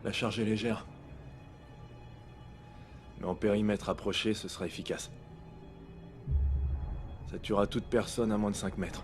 La charge est légère. Mais en périmètre approché, ce sera efficace. Ça tuera toute personne à moins de 5 mètres.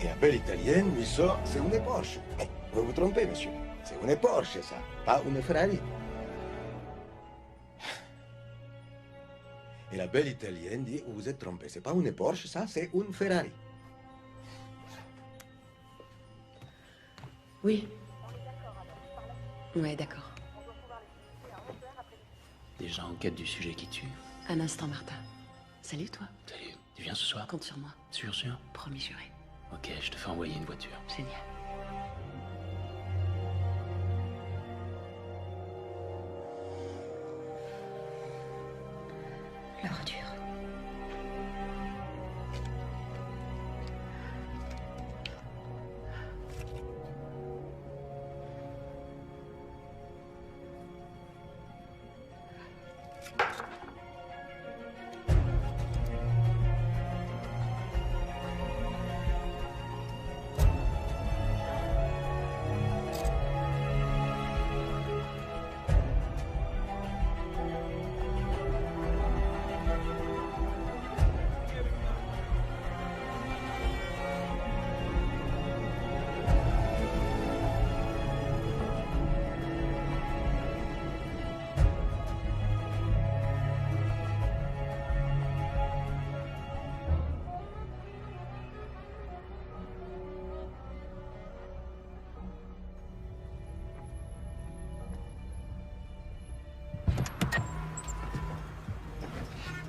Et la belle italienne, lui sort, c'est une Porsche. Mais vous vous trompez, monsieur. C'est une Porsche, ça, pas une Ferrari. Et la belle italienne dit, vous vous êtes trompé. C'est pas une Porsche, ça, c'est une Ferrari. Oui. Ouais, d'accord. Déjà en quête du sujet qui tue. Un instant, Martha. Salut, toi. Salut, tu viens ce soir? Compte sur moi. Sûr, sûr? Promis juré. Ok, je te fais envoyer une voiture. Génial. L'heure dure.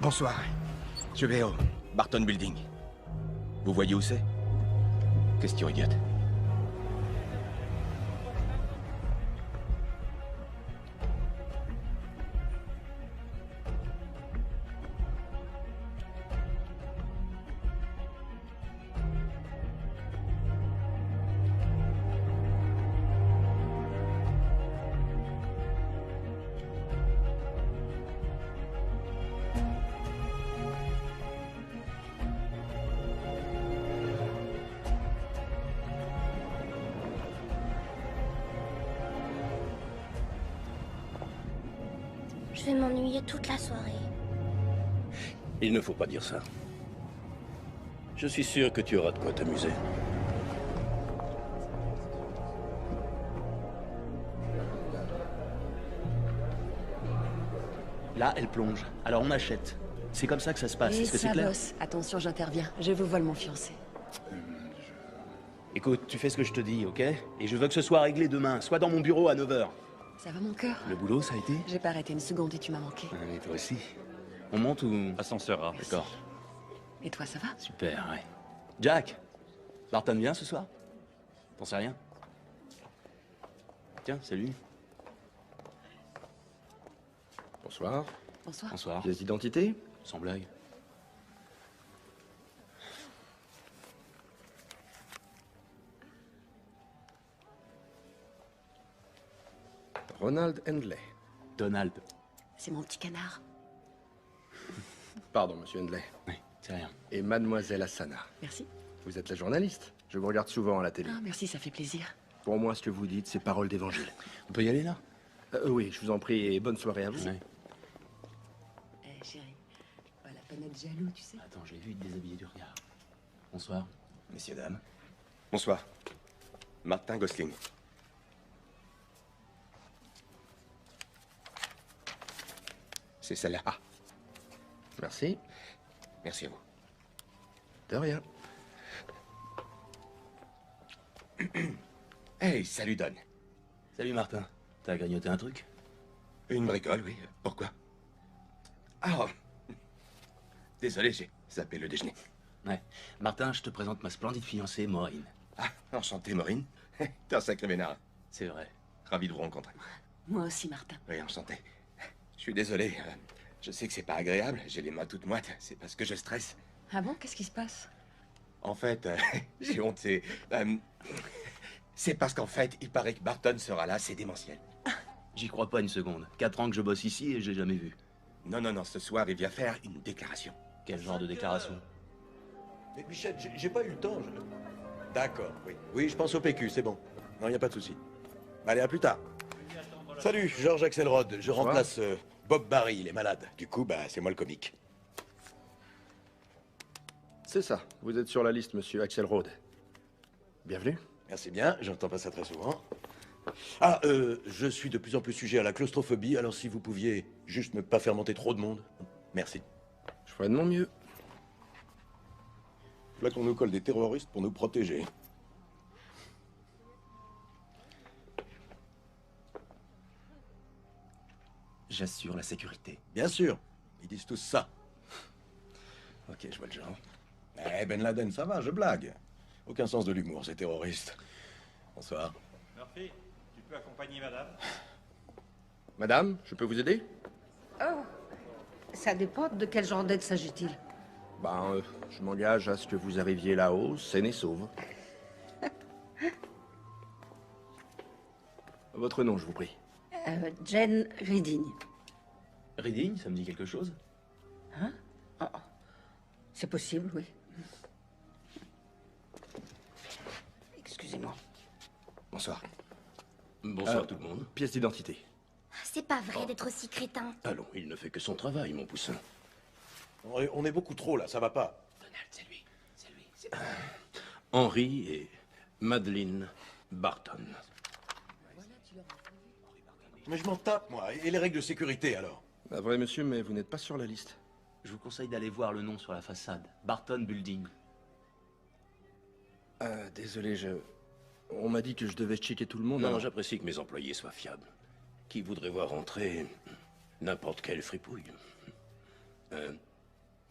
Bonsoir. Je vais au Barton Building. Vous voyez où c'est? Question idiote. Je vais m'ennuyer toute la soirée. Il ne faut pas dire ça. Je suis sûr que tu auras de quoi t'amuser. Là, elle plonge. Alors on achète. C'est comme ça que ça se passe. Et Est-ce que c'est ça clair? bosse. Attention, j'interviens. Je vous vole mon fiancé. Écoute, tu fais ce que je te dis, ok? Et je veux que ce soit réglé demain. Soit dans mon bureau à 9h. Ça va, mon cœur? Le boulot, ça a été? J'ai pas arrêté une seconde et tu m'as manqué. Et toi aussi. On monte ou... Ascenseur A. D'accord. Et toi, ça va? Super, ouais. Jack, Barton vient ce soir? T'en sais rien? Tiens, salut. Bonsoir. Bonsoir. Bonsoir. Pièce d'identité? Sans blague. Ronald Hendley. Donald. C'est mon petit canard. Pardon, monsieur Hendley. Oui, c'est rien. Et mademoiselle Asana. Merci. Vous êtes la journaliste. Je vous regarde souvent à la télé. Ah, merci, ça fait plaisir. Pour moi, ce que vous dites, c'est parole d'évangile. On peut y aller, là? Oui, je vous en prie, et bonne soirée à vous. Ouais. Eh, chérie, pas la peine d'être jaloux, tu sais. Attends, je l'ai vu, il te déshabillé du regard. Bonsoir. Messieurs, dames. Bonsoir. Martin Gosling. C'est celle-là. Ah. Merci. Merci à vous. De rien. Hey, salut Don. Salut Martin. T'as grignoté un truc? Une bricole, oui. Pourquoi? Ah, désolé, j'ai zappé le déjeuner. Ouais. Martin, je te présente ma splendide fiancée, Maureen. Ah, enchanté, Maureen. T'es un sacré vénard. C'est vrai. Ravi de vous rencontrer. Moi aussi, Martin. Oui, enchanté. Je suis désolé. Je sais que c'est pas agréable. J'ai les mains toutes moites. C'est parce que je stresse. Ah bon, qu'est-ce qui se passe? En fait, j'ai honte. C'est parce qu'en fait, il paraît que Barton sera là. C'est démentiel. J'y crois pas une seconde. 4 ans que je bosse ici et je l'ai jamais vu. Non, non, non. Ce soir, il vient faire une déclaration. Quel genre de déclaration? Mais Michel, j'ai pas eu le temps. D'accord, oui. Oui, je pense au PQ, c'est bon. Non, y a pas de souci. Allez, à plus tard. Salut, Georges Axelrod. Je remplace Bob Barry, il est malade. Du coup, bah, c'est moi le comique. C'est ça. Vous êtes sur la liste, monsieur Axelrod. Bienvenue. Merci bien, j'entends pas ça très souvent. Ah, je suis de plus en plus sujet à la claustrophobie, alors si vous pouviez juste ne pas faire monter trop de monde. Merci. Je ferai de mon mieux. Là qu'on nous colle des terroristes pour nous protéger. J'assure la sécurité. Bien sûr, ils disent tous ça. Ok, je vois le genre. Eh, Ben Laden, ça va, je blague. Aucun sens de l'humour, ces terroristes. Bonsoir. Murphy, tu peux accompagner madame? Madame, je peux vous aider? Oh, ça dépend de quel genre d'aide s'agit-il. Ben, je m'engage à ce que vous arriviez là-haut, saine et sauve. Votre nom, je vous prie. Jane Reading. Reading, ça me dit quelque chose? Hein? Oh, c'est possible, oui. Excusez-moi. Bonsoir. Bonsoir tout le monde. Pièce d'identité. C'est pas vrai d'être aussi crétin. Allons, il ne fait que son travail, mon poussin. On est beaucoup trop, là, ça va pas. Donald, c'est lui. C'est lui. Henry et Madeleine Barton. Mais je m'en tape, moi. Et les règles de sécurité, alors? Bah, vrai, monsieur, mais vous n'êtes pas sur la liste. Je vous conseille d'aller voir le nom sur la façade. Barton Building. Désolé, on m'a dit que je devais checker tout le monde. Non, alors- j'apprécie que mes employés soient fiables. Qui voudrait voir entrer n'importe quelle fripouille?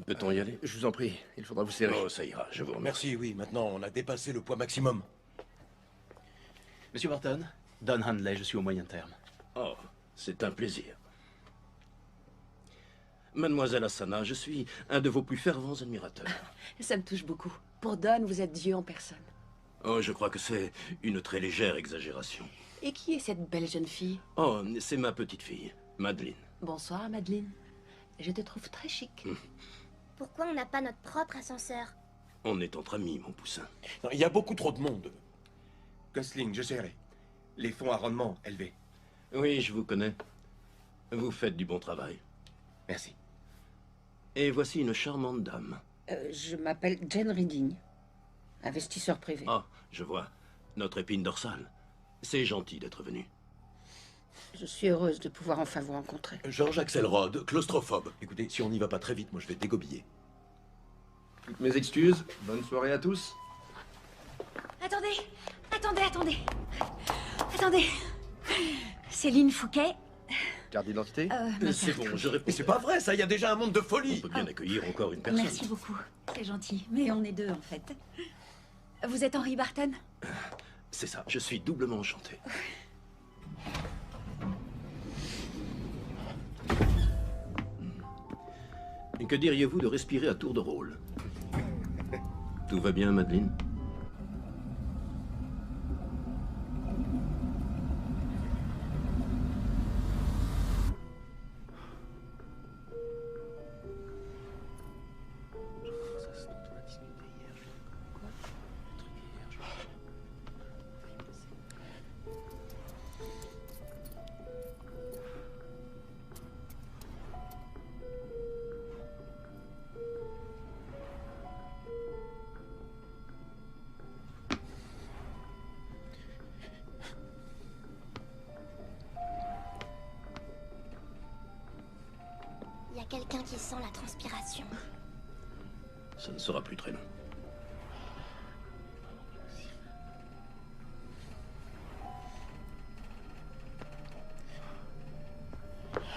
Peut-on y aller? Je vous en prie, il faudra vous serrer. Oh, ça ira, je vous remercie. Merci, oui. Maintenant, on a dépassé le poids maximum. Monsieur Barton, Don Handley, je suis au moyen terme. Oh, c'est un plaisir. Mademoiselle Asana, je suis un de vos plus fervents admirateurs. Ça me touche beaucoup. Pour Don, vous êtes Dieu en personne. Oh, je crois que c'est une très légère exagération. Et qui est cette belle jeune fille? Oh, c'est ma petite fille, Madeleine. Bonsoir, Madeleine. Je te trouve très chic. Pourquoi on n'a pas notre propre ascenseur? On est entre amis, mon poussin. Non, il y a beaucoup trop de monde. Gosling, je gérerai. Les fonds à rendement élevés. Oui, je vous connais. Vous faites du bon travail. Merci. Et voici une charmante dame. Je m'appelle Jane Reading. Investisseur privé. Ah, je vois. Notre épine dorsale. C'est gentil d'être venu. Je suis heureuse de pouvoir enfin vous rencontrer. Georges Axelrod, claustrophobe. Écoutez, si on n'y va pas très vite, moi je vais dégobiller. Toutes mes excuses. Bonne soirée à tous. Attendez, attendez. Céline Fouquet. Carte d'identité? C'est bon, je réponds. Mais c'est pas vrai, ça, il y a déjà un monde de On folie. peut bien accueillir encore une personne. Merci beaucoup, c'est gentil. Mais on est deux en fait. Vous êtes Henry Barton? C'est ça, je suis doublement enchanté. Et que diriez-vous de respirer à tour de rôle? Tout va bien, Madeleine? a quelqu'un qui sent la transpiration. Ça ne sera plus très long.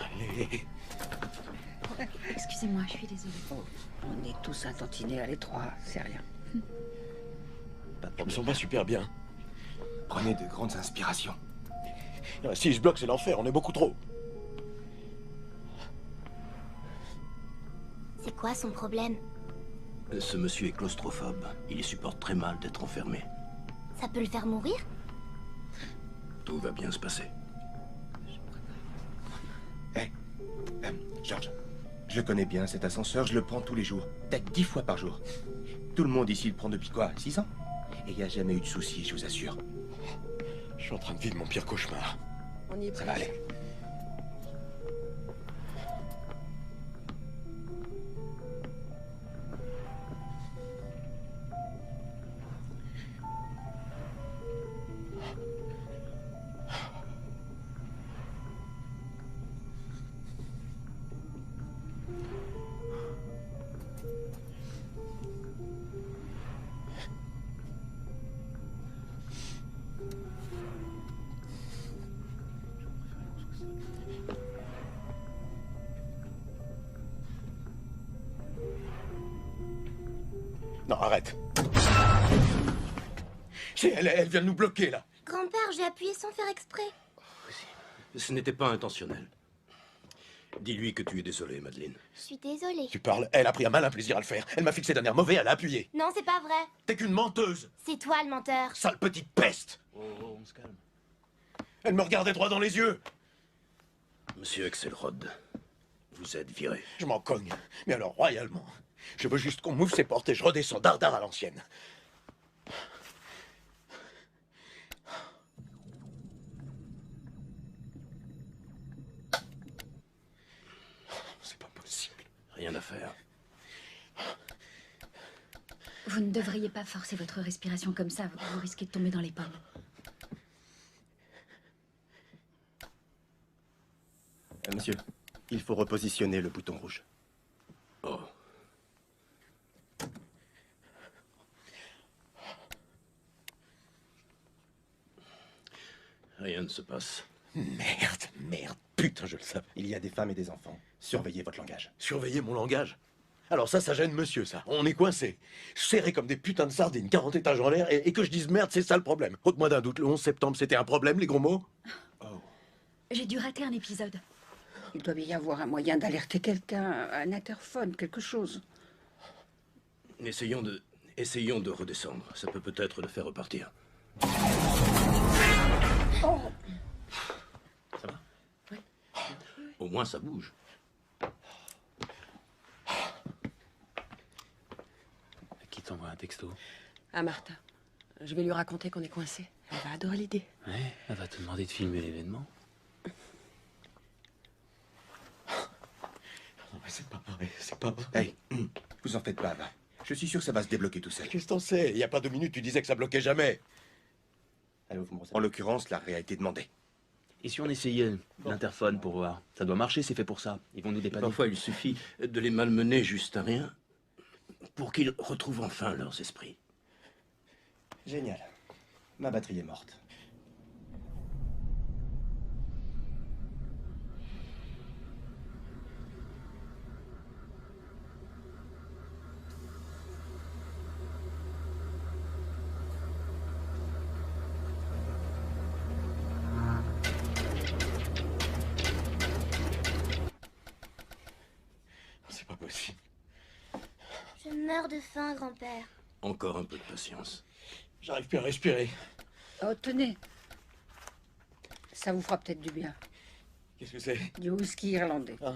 Allez. Excusez-moi, je suis désolée. Oh, on est tous intantinés à l'étroit, c'est rien. Je me sens pas super bien. Prenez de grandes inspirations. Si je bloque, c'est l'enfer, on est beaucoup trop. C'est quoi son problème? Ce monsieur est claustrophobe. Il y supporte très mal d'être enfermé. Ça peut le faire mourir? Tout va bien se passer. George, je connais bien cet ascenseur, je le prends tous les jours. Peut-être 10 fois par jour. Tout le monde ici le prend depuis quoi, 6 ans? Et il n'y a jamais eu de soucis, je vous assure. Je suis en train de vivre mon pire cauchemar. On y est Ça va aller. Non, arrête. Elle vient de nous bloquer, là. Grand-père, j'ai appuyé sans faire exprès. Ce n'était pas intentionnel. Dis-lui que tu es désolé, Madeleine. Je suis désolée. Tu parles, elle a pris un malin plaisir à le faire. Elle m'a fixé d'un air mauvais, elle a appuyé. Non, c'est pas vrai. T'es qu'une menteuse. C'est toi le menteur. Sale petite peste. Oh, on se calme. Elle me regardait droit dans les yeux. Monsieur Axelrod, vous êtes viré. Je m'en cogne, mais alors royalement. Je veux juste qu'on m'ouvre ses portes et je redescends dardard à l'ancienne. C'est pas possible. Rien à faire. Vous ne devriez pas forcer votre respiration comme ça, vous risquez de tomber dans les pommes. Monsieur, il faut repositionner le bouton rouge. Oh. Rien ne se passe. Merde, putain, je le savais. Il y a des femmes et des enfants. Surveillez votre langage. Surveiller mon langage. Alors ça gêne monsieur, ça. On est coincés. Serrés comme des putains de sardines, 40 étages en l'air, et que je dise merde, c'est ça le problème. Ôte-moi d'un doute, le 11 septembre, c'était un problème, les gros mots? J'ai dû rater un épisode. Il doit bien y avoir un moyen d'alerter quelqu'un, un interphone, quelque chose. Essayons de redescendre. Ça peut peut-être le faire repartir. Oh! Ça va? Oui. Au moins, ça bouge. Qui t'envoie un texto? Ah, Martha. Je vais lui raconter qu'on est coincés. Elle va adorer l'idée. Ouais, elle va te demander de filmer l'événement. Non, mais c'est pas vrai, c'est pas vrai. Hey, vous en faites pas, va. Je suis sûr que ça va se débloquer tout seul. Qu'est-ce que t'en sais? Il y a pas 2 minutes, tu disais que ça bloquait jamais. Allez, ouvre-moi ça. En l'occurrence, l'arrêt a été demandé. Et si on essayait l'interphone pour voir? Ça doit marcher, c'est fait pour ça. Ils vont nous dépanner. Parfois, il suffit de les malmener juste à rien pour qu'ils retrouvent enfin leurs esprits. Génial. Ma batterie est morte. C'est pas possible. Je meurs de faim, grand-père. Encore un peu de patience. J'arrive plus à respirer. Oh, tenez. Ça vous fera peut-être du bien. Qu'est-ce que c'est? Du whisky irlandais. Ah.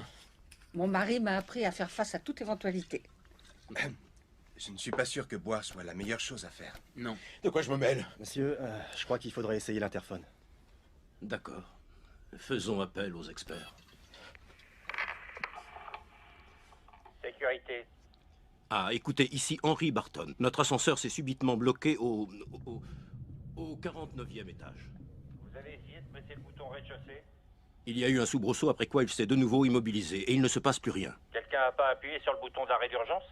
Mon mari m'a appris à faire face à toute éventualité. Je ne suis pas sûr que boire soit la meilleure chose à faire. Non. De quoi je me mêle? Monsieur, je crois qu'il faudrait essayer l'interphone. D'accord. Faisons appel aux experts. Sécurité. Ah, écoutez, ici Henry Barton. Notre ascenseur s'est subitement bloqué au 49e étage. Vous avez essayé de presser le bouton rez-de-chaussée? Il y a eu un soubresaut après quoi il s'est de nouveau immobilisé et il ne se passe plus rien. Quelqu'un n'a pas appuyé sur le bouton d'arrêt d'urgence?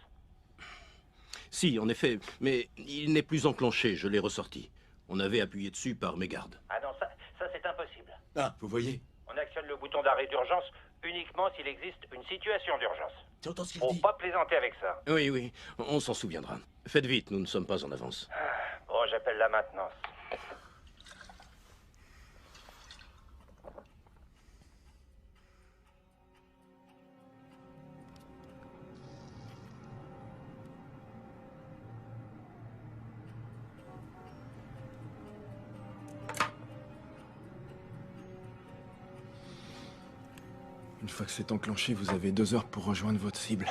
Si, en effet, mais il n'est plus enclenché, je l'ai ressorti. On avait appuyé dessus par mégarde. Ah non, ça c'est impossible. Ah, vous voyez? On actionne le bouton d'arrêt d'urgence uniquement s'il existe une situation d'urgence. Tu entends ce qu'il Faut dit? pas plaisanter avec ça. Oui, oui, on s'en souviendra. Faites vite, nous ne sommes pas en avance. Bon, j'appelle la maintenance. Une fois que c'est enclenché, vous avez 2 heures pour rejoindre votre cible.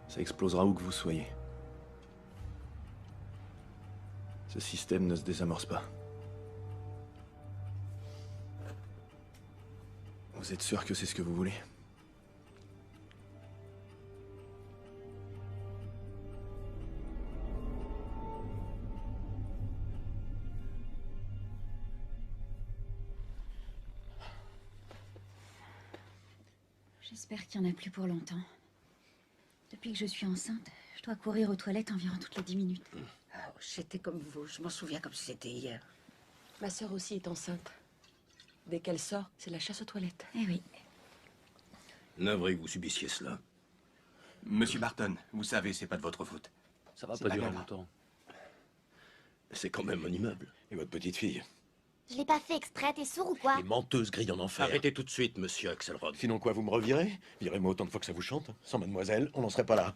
Ça explosera où que vous soyez. Ce système ne se désamorce pas. Vous êtes sûr que c'est ce que vous voulez? J'espère qu'il n'y en a plus pour longtemps. Depuis que je suis enceinte, je dois courir aux toilettes environ toutes les 10 minutes. Ah, j'étais comme vous, je m'en souviens comme si c'était hier. Ma sœur aussi est enceinte. Dès qu'elle sort, c'est la chasse aux toilettes. Eh oui. Navré que vous subissiez cela. Monsieur Barton, vous savez, c'est pas de votre faute. Ça va C'est pas pas durer grave. longtemps. C'est quand même mon immeuble. Et votre petite fille? Je l'ai pas fait exprès, t'es sourd ou quoi? Les menteuses grillent en enfer. Arrêtez tout de suite, monsieur Axelrod. Sinon quoi, vous me revirez? Virez-moi autant de fois que ça vous chante. Sans mademoiselle, on n'en serait pas là.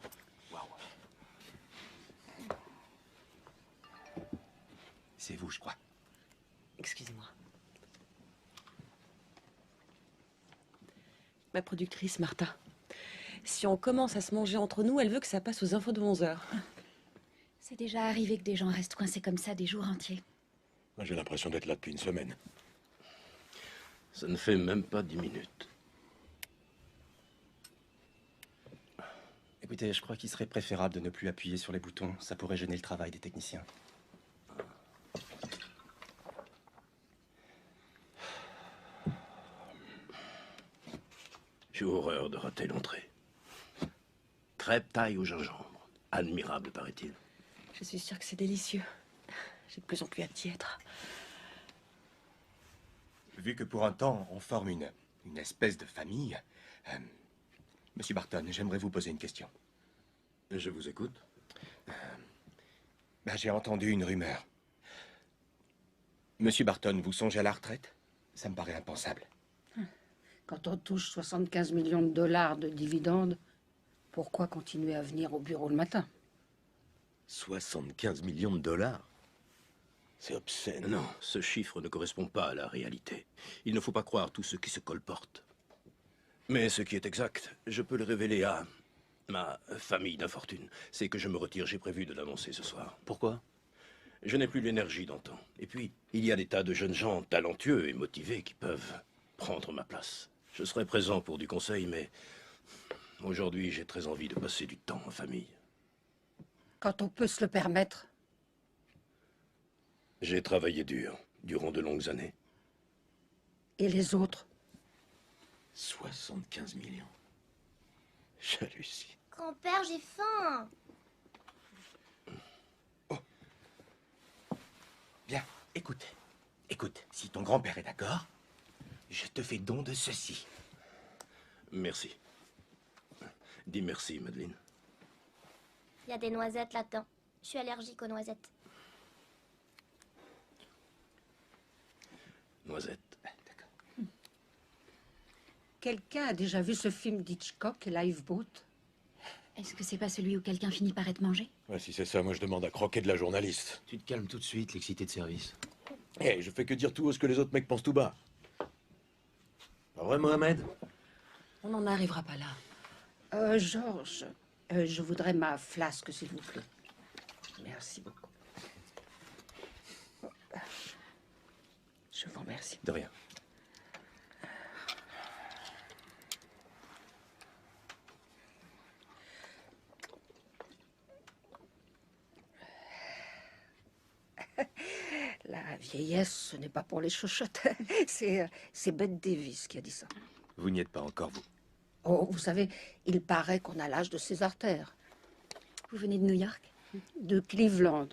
C'est vous, je crois. Excusez-moi. Ma productrice, Martha. Si on commence à se manger entre nous, elle veut que ça passe aux infos de 11h. C'est déjà arrivé que des gens restent coincés comme ça des jours entiers. J'ai l'impression d'être là depuis une semaine. Ça ne fait même pas 10 minutes. Écoutez, je crois qu'il serait préférable de ne plus appuyer sur les boutons. Ça pourrait gêner le travail des techniciens. J'ai horreur de rater l'entrée. Crêpe taille au gingembre. Admirable, paraît-il. Je suis sûre que c'est délicieux. J'ai de plus en plus hâte d'y être. Vu que pour un temps, on forme une espèce de famille, Monsieur Barton, j'aimerais vous poser une question. Je vous écoute. J'ai entendu une rumeur. Monsieur Barton, vous songez à la retraite? Ça me paraît impensable. Quand on touche 75 millions de dollars de dividendes, pourquoi continuer à venir au bureau le matin? 75 millions de dollars? C'est obscène. Non, ce chiffre ne correspond pas à la réalité. Il ne faut pas croire tout ce qui se colporte. Mais ce qui est exact, je peux le révéler à ma famille d'infortune. C'est que je me retire, j'ai prévu de l'annoncer ce soir. Pourquoi? Je n'ai plus l'énergie d'antan. Et puis, il y a des tas de jeunes gens talentueux et motivés qui peuvent prendre ma place. Je serai présent pour du conseil, mais aujourd'hui, j'ai très envie de passer du temps en famille. Quand on peut se le permettre. J'ai travaillé dur, durant de longues années. Et les autres? 75 millions. J'hallucine. Grand-père, j'ai faim. Bien, écoute. Écoute, si ton grand-père est d'accord, je te fais don de ceci. Merci. Dis merci, Madeleine. Il y a des noisettes là-dedans. Je suis allergique aux noisettes. Noisette. Quelqu'un a déjà vu ce film d'Hitchcock, Lifeboat? Est-ce que c'est pas celui où quelqu'un finit par être mangé? Ouais, si c'est ça, moi je demande à croquer de la journaliste. Tu te calmes tout de suite, l'excité de service. Eh, je fais que dire tout haut ce que les autres mecs pensent tout bas. Pas vrai, Mohamed? On n'en arrivera pas là. Georges, je voudrais ma flasque, s'il vous plaît. Merci beaucoup. Je vous remercie. De rien. La vie. vieillesse, ce n'est pas pour les chochottes. C'est Bette Davis qui a dit ça. Vous n'y êtes pas encore, vous. Oh, vous savez, il paraît qu'on a l'âge de ses artères. Vous venez de New York? De Cleveland.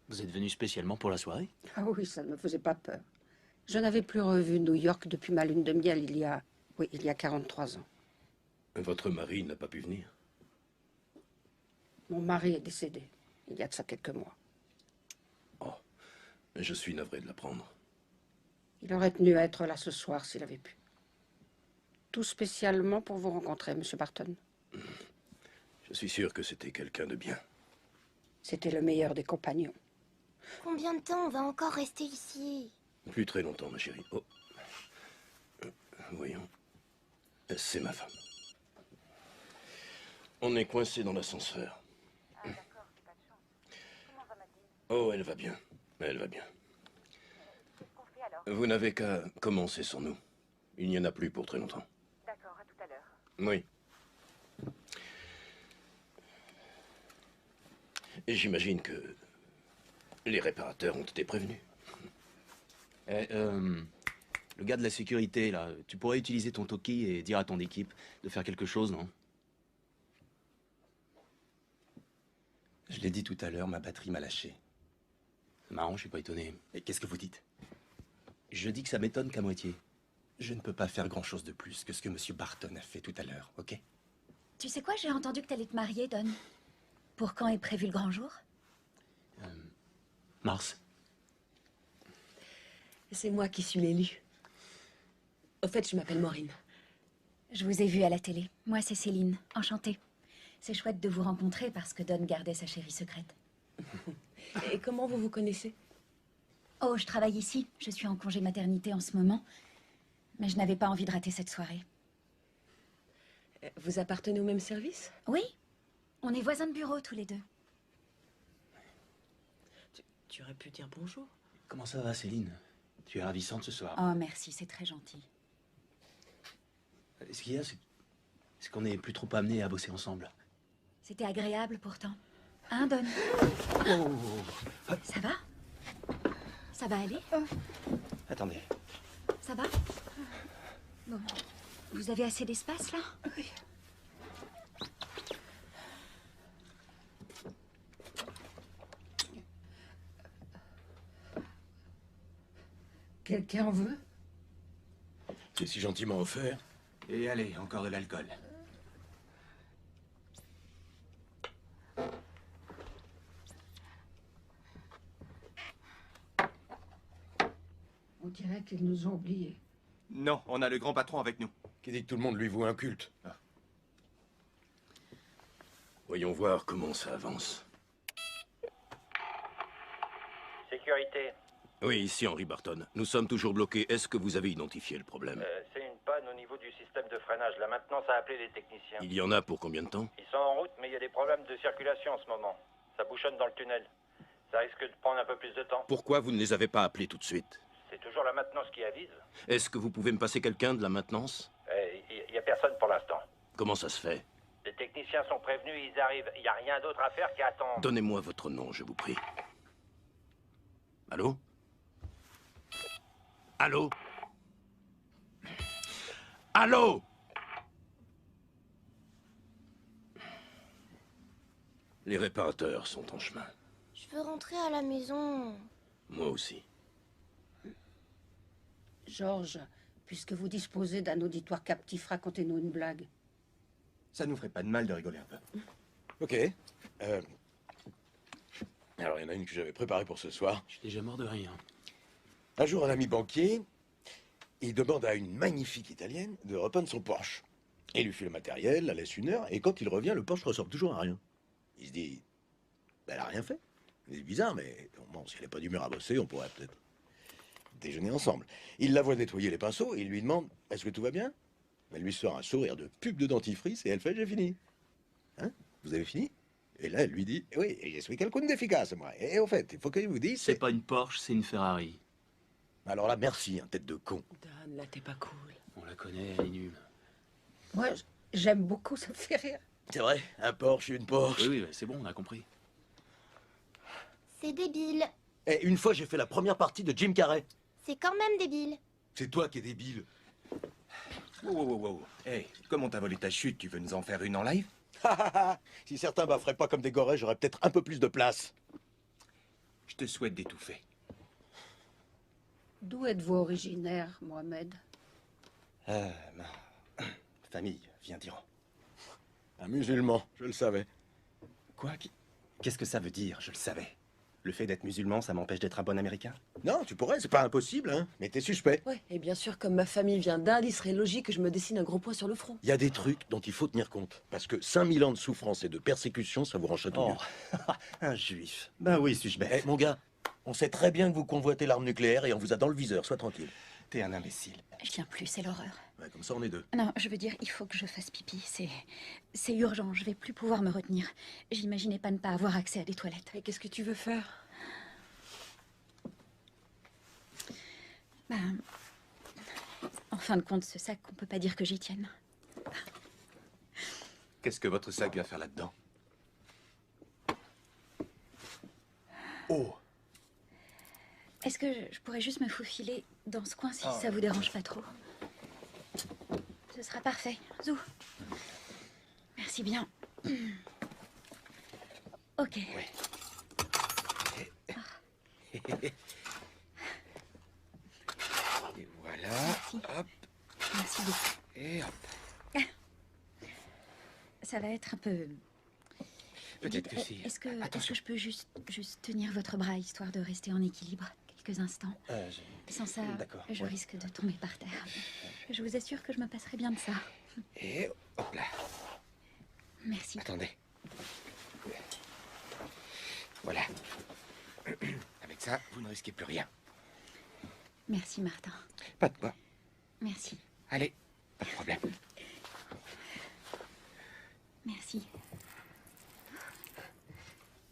Vous êtes venu spécialement pour la soirée? Ah oui, ça ne me faisait pas peur. Je n'avais plus revu New York depuis ma lune de miel il y a 43 ans. Votre mari n'a pas pu venir? Mon mari est décédé, il y a de ça quelques mois. Oh, je suis navré de l'apprendre. Il aurait tenu à être là ce soir s'il avait pu. Tout spécialement pour vous rencontrer, Monsieur Barton. Je suis sûr que c'était quelqu'un de bien. C'était le meilleur des compagnons. Combien de temps on va encore rester ici? Plus très longtemps, ma chérie. Oh. Voyons. C'est ma femme. On est coincé dans l'ascenseur. Oh, elle va bien. Elle va bien. Vous n'avez qu'à commencer sans nous. Il n'y en a plus pour très longtemps. D'accord, à tout à l'heure. Oui. Et j'imagine que les réparateurs ont été prévenus. Le gars de la sécurité, là, tu pourrais utiliser ton talkie et dire à ton équipe de faire quelque chose, non? Je l'ai dit tout à l'heure, ma batterie m'a lâché. C'est marrant, je suis pas étonné. Et qu'est-ce que vous dites? Je dis que ça m'étonne qu'à moitié. Je ne peux pas faire grand-chose de plus que ce que Monsieur Barton a fait tout à l'heure, ok? Tu sais quoi, j'ai entendu que t'allais te marier, Don. Pour quand est prévu le grand jour? Mars. C'est moi qui suis l'élu. Au fait, je m'appelle Maureen. Je vous ai vu à la télé. Moi, c'est Céline. Enchantée. C'est chouette de vous rencontrer parce que Don gardait sa chérie secrète. Et comment vous vous connaissez? Oh, je travaille ici. Je suis en congé maternité en ce moment. Mais je n'avais pas envie de rater cette soirée. Vous appartenez au même service? Oui. On est voisins de bureau tous les deux. Tu aurais pu dire bonjour. Comment ça va, Céline? Tu es ravissante ce soir. Oh, merci, c'est très gentil. Ce qu'il y a, c'est qu'on n'est plus trop amenés à bosser ensemble. C'était agréable pourtant. Hein, Don? Oh. Ça va? Ça va aller? Attendez. Ça va? Bon. Vous avez assez d'espace, là? Oui. Quelqu'un en veut? C'est si gentiment offert. Et allez, encore de l'alcool. On dirait qu'ils nous ont oubliés. Non, on a le grand patron avec nous. Qui dit que tout le monde lui voue un culte. Voyons voir comment ça avance. Sécurité. Oui, ici Henry Barton. Nous sommes toujours bloqués. Est-ce que vous avez identifié le problème? C'est une panne au niveau du système de freinage. La maintenance a appelé les techniciens. Il y en a pour combien de temps? Ils sont en route, mais il y a des problèmes de circulation en ce moment. Ça bouchonne dans le tunnel. Ça risque de prendre un peu plus de temps. Pourquoi vous ne les avez pas appelés tout de suite? C'est toujours la maintenance qui avise. Est-ce que vous pouvez me passer quelqu'un de la maintenance? Il n'y a personne pour l'instant. Comment ça se fait? Les techniciens sont prévenus, ils arrivent. Il n'y a rien d'autre à faire qu'à attendre. Donnez-moi votre nom, je vous prie. Allô? Allô? Allô? Les réparateurs sont en chemin. Je veux rentrer à la maison. Moi aussi. Georges, puisque vous disposez d'un auditoire captif, racontez-nous une blague. Ça nous ferait pas de mal de rigoler un peu. Ok. Alors, il y en a une que j'avais préparée pour ce soir. Je suis déjà mort de rien. Un jour, un ami banquier, il demande à une magnifique Italienne de repeindre son Porsche. Il lui file le matériel, la laisse une heure, et quand il revient, le Porsche ressemble toujours à rien. Il se dit, ben, elle a rien fait. C'est bizarre, mais bon, si elle n'est pas d'humeur à bosser, on pourrait peut-être déjeuner ensemble. Il la voit nettoyer les pinceaux, et il lui demande, est-ce que tout va bien? Elle lui sort un sourire de pub de dentifrice, et elle fait, j'ai fini. Hein? Vous avez fini? Et là, elle lui dit, oui, je suis quelqu'un d'efficace, moi. Et au fait, il faut que je vous dise... C'est pas une Porsche, c'est une Ferrari. Alors là, merci, tête de con. Dan, là, t'es pas cool. On la connaît, elle est nulle. Moi, j'aime beaucoup, ça me fait rire. C'est vrai, un Porsche, une Porsche. Oui, c'est bon, on a compris. C'est débile. Eh, une fois, j'ai fait la première partie de Jim Carrey. C'est quand même débile. C'est toi qui es débile. Wow. Hey, comme on t'a volé ta chute, tu veux nous en faire une en live? Si certains bafferaient pas comme des gorées, j'aurais peut-être un peu plus de place. Je te souhaite d'étouffer. D'où êtes-vous originaire, Mohamed? Ma famille vient d'Iran. Un musulman, je le savais. Quoi? Qu'est-ce que ça veut dire? Je le savais. Le fait d'être musulman, ça m'empêche d'être un bon Américain? Non, tu pourrais, c'est pas impossible, hein. Mais t'es suspect. Ouais, et bien sûr, comme ma famille vient d'Inde, il serait logique que je me dessine un gros point sur le front. Il y a des trucs dont il faut tenir compte. Parce que 5000 ans de souffrance et de persécution, ça vous rend chatouilleux. Un juif. Ben oui, suis-je bête. Eh, mon gars, on sait très bien que vous convoitez l'arme nucléaire et on vous a dans le viseur, sois tranquille. T'es un imbécile. Je tiens plus, c'est l'horreur. Ouais, comme ça, on est deux. Non, je veux dire, il faut que je fasse pipi. C'est urgent, je vais plus pouvoir me retenir. J'imaginais pas ne pas avoir accès à des toilettes. Et qu'est-ce que tu veux faire? Ben, en fin de compte, ce sac, on peut pas dire que j'y tienne. Qu'est-ce que votre sac vient faire là-dedans? Oh! Est-ce que je pourrais juste me faufiler dans ce coin si ça vous dérange pas trop? Ce sera parfait. Zou. Merci bien. Ok. Et voilà. Merci. Hop. Merci beaucoup. Et hop. Ça va être un peu... Peut-être que si. Est-ce que je peux juste tenir votre bras, histoire de rester en équilibre quelques instants? Sans ça, je risque de tomber par terre. Je vous assure que je me passerai bien de ça. Et hop là. Merci. Attendez. Voilà. Avec ça, vous ne risquez plus rien. Merci, Martin. Pas de quoi. Merci. Allez, pas de problème. Merci.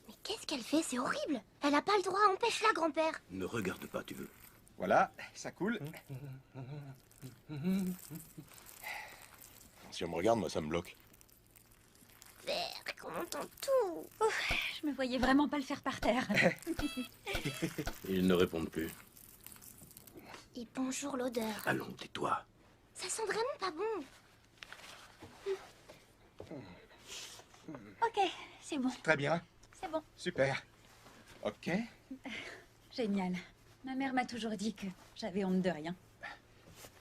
Mais qu'est-ce qu'elle fait? C'est horrible. Elle a pas le droit, empêche-la, grand-père. Ne regarde pas, tu veux. Voilà, ça coule. Si on me regarde, moi, ça me bloque. Père, qu'on entend tout. Ouf, je me voyais vraiment pas le faire par terre. Ils ne répondent plus. Et bonjour l'odeur. Allons, tais-toi. Ça sent vraiment pas bon. Ok, c'est bon. Très bien. C'est bon. Super. Ok. Génial. Ma mère m'a toujours dit que j'avais honte de rien.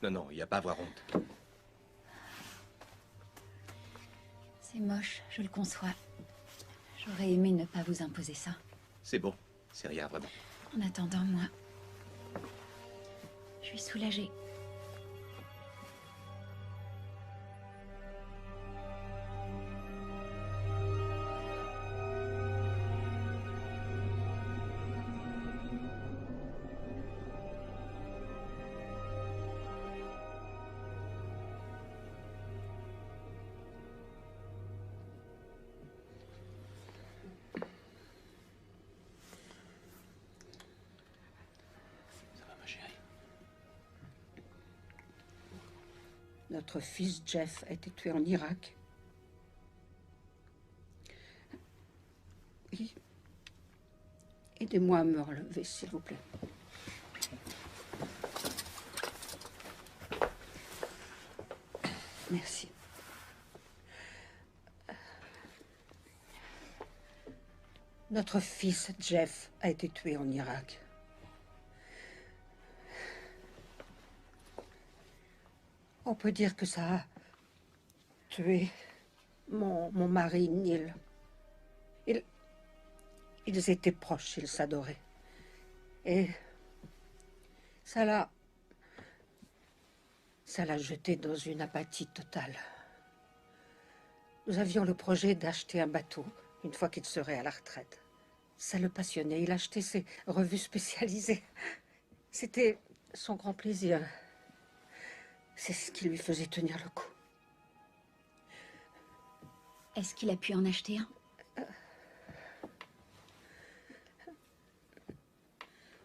Non, il n'y a pas à avoir honte. C'est moche, je le conçois. J'aurais aimé ne pas vous imposer ça. C'est bon, c'est rien vraiment. En attendant, moi, je suis soulagée. Notre fils Jeff a été tué en Irak. Oui. Aidez-moi à me relever, s'il vous plaît. Merci. Notre fils Jeff a été tué en Irak. On peut dire que ça a tué mon mari Neil. Ils étaient proches, ils s'adoraient. Et ça l'a jeté dans une apathie totale. Nous avions le projet d'acheter un bateau une fois qu'il serait à la retraite. Ça le passionnait. Il achetait ses revues spécialisées. C'était son grand plaisir. C'est ce qui lui faisait tenir le coup. Est-ce qu'il a pu en acheter un?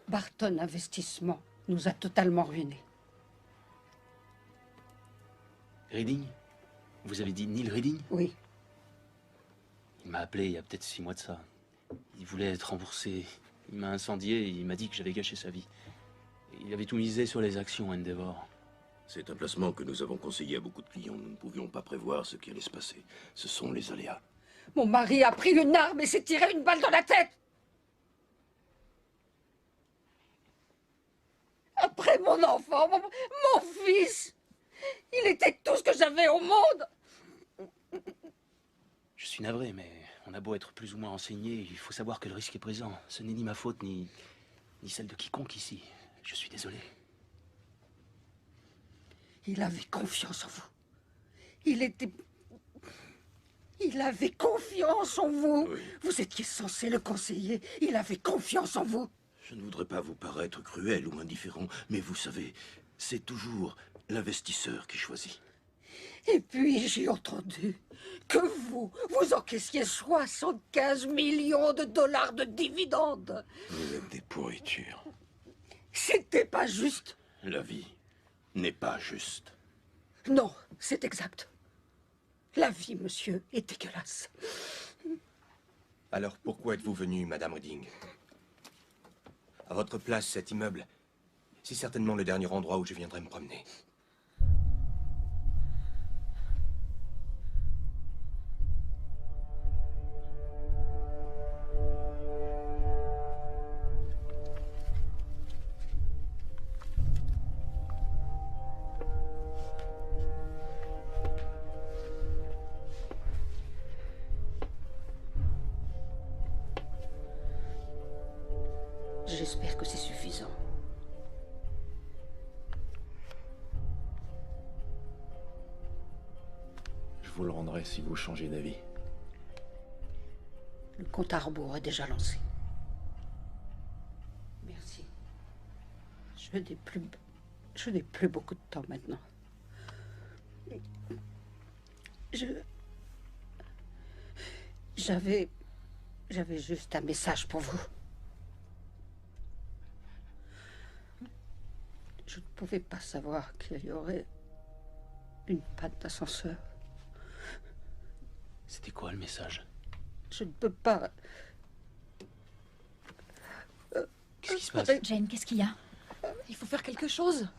Barton Investissement nous a totalement ruinés. Reading? Vous avez dit Neil Reading? Oui. Il m'a appelé il y a peut-être 6 mois de ça. Il voulait être remboursé Il m'a incendié et il m'a dit que j'avais gâché sa vie. Il avait tout misé sur les actions Endeavor. C'est un placement que nous avons conseillé à beaucoup de clients. Nous ne pouvions pas prévoir ce qui allait se passer. Ce sont les aléas. Mon mari a pris une arme et s'est tiré une balle dans la tête. Après mon enfant, mon fils, il était tout ce que j'avais au monde. Je suis navré, mais on a beau être plus ou moins renseigné, il faut savoir que le risque est présent. Ce n'est ni ma faute, ni celle de quiconque ici. Je suis désolé. Il avait confiance en vous. Il avait confiance en vous. Oui. Vous étiez censé le conseiller. Il avait confiance en vous. Je ne voudrais pas vous paraître cruel ou indifférent, mais vous savez, c'est toujours l'investisseur qui choisit. Et puis j'ai entendu que vous encaissiez 75 millions de dollars de dividendes. Vous êtes des pourritures. C'était pas juste. La vie n'est pas juste. Non, c'est exact. La vie, monsieur, est dégueulasse. Alors pourquoi êtes-vous venue, Madame Redding? À votre place, cet immeuble, c'est certainement le dernier endroit où je viendrai me promener. J'espère que c'est suffisant. Je vous le rendrai si vous changez d'avis. Le compte à rebours est déjà lancé. Merci. Je n'ai plus beaucoup de temps maintenant. J'avais juste un message pour vous. Je ne pouvais pas savoir qu'il y aurait une panne d'ascenseur. C'était quoi le message? Je ne peux pas... Qu'est-ce qui se passe? Jane, qu'est-ce qu'il y a? Il faut faire quelque chose.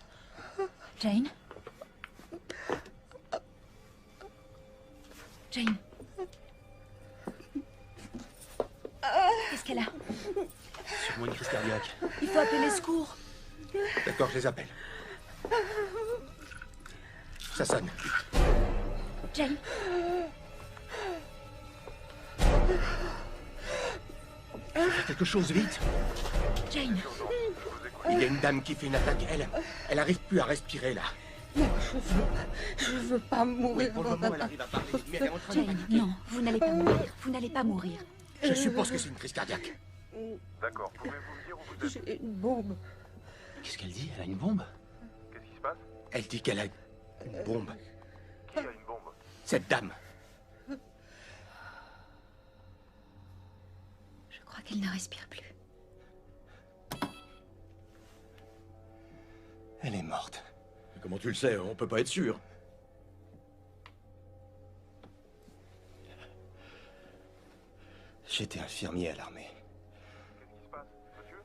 Jane? Jane? Qu'est-ce qu'elle a? Sûrement une crise cardiaque. Il faut appeler les secours. D'accord, je les appelle. Ça sonne. Jane? Faites quelque chose, vite. Jane? Il y a une dame qui fait une attaque. Elle arrive plus à respirer, là. Non, je veux pas mourir. Oui, pour le moment, elle arrive à parler, mais elle est en train de Jane, paniquer. non, vous n'allez pas mourir. Vous n'allez pas mourir. Je suppose que c'est une crise cardiaque. D'accord, pouvez-vous me dire où vous êtes? J'ai une bombe. Qu'est-ce qu'elle dit? Elle a une bombe? Qu'est-ce qui se passe? Elle dit qu'elle a une bombe. Qui a une bombe? Cette dame. Je crois qu'elle ne respire plus. Elle est morte. Comment tu le sais? On peut pas être sûr. J'étais infirmier à l'armée. Qu'est-ce qui se passe, monsieur?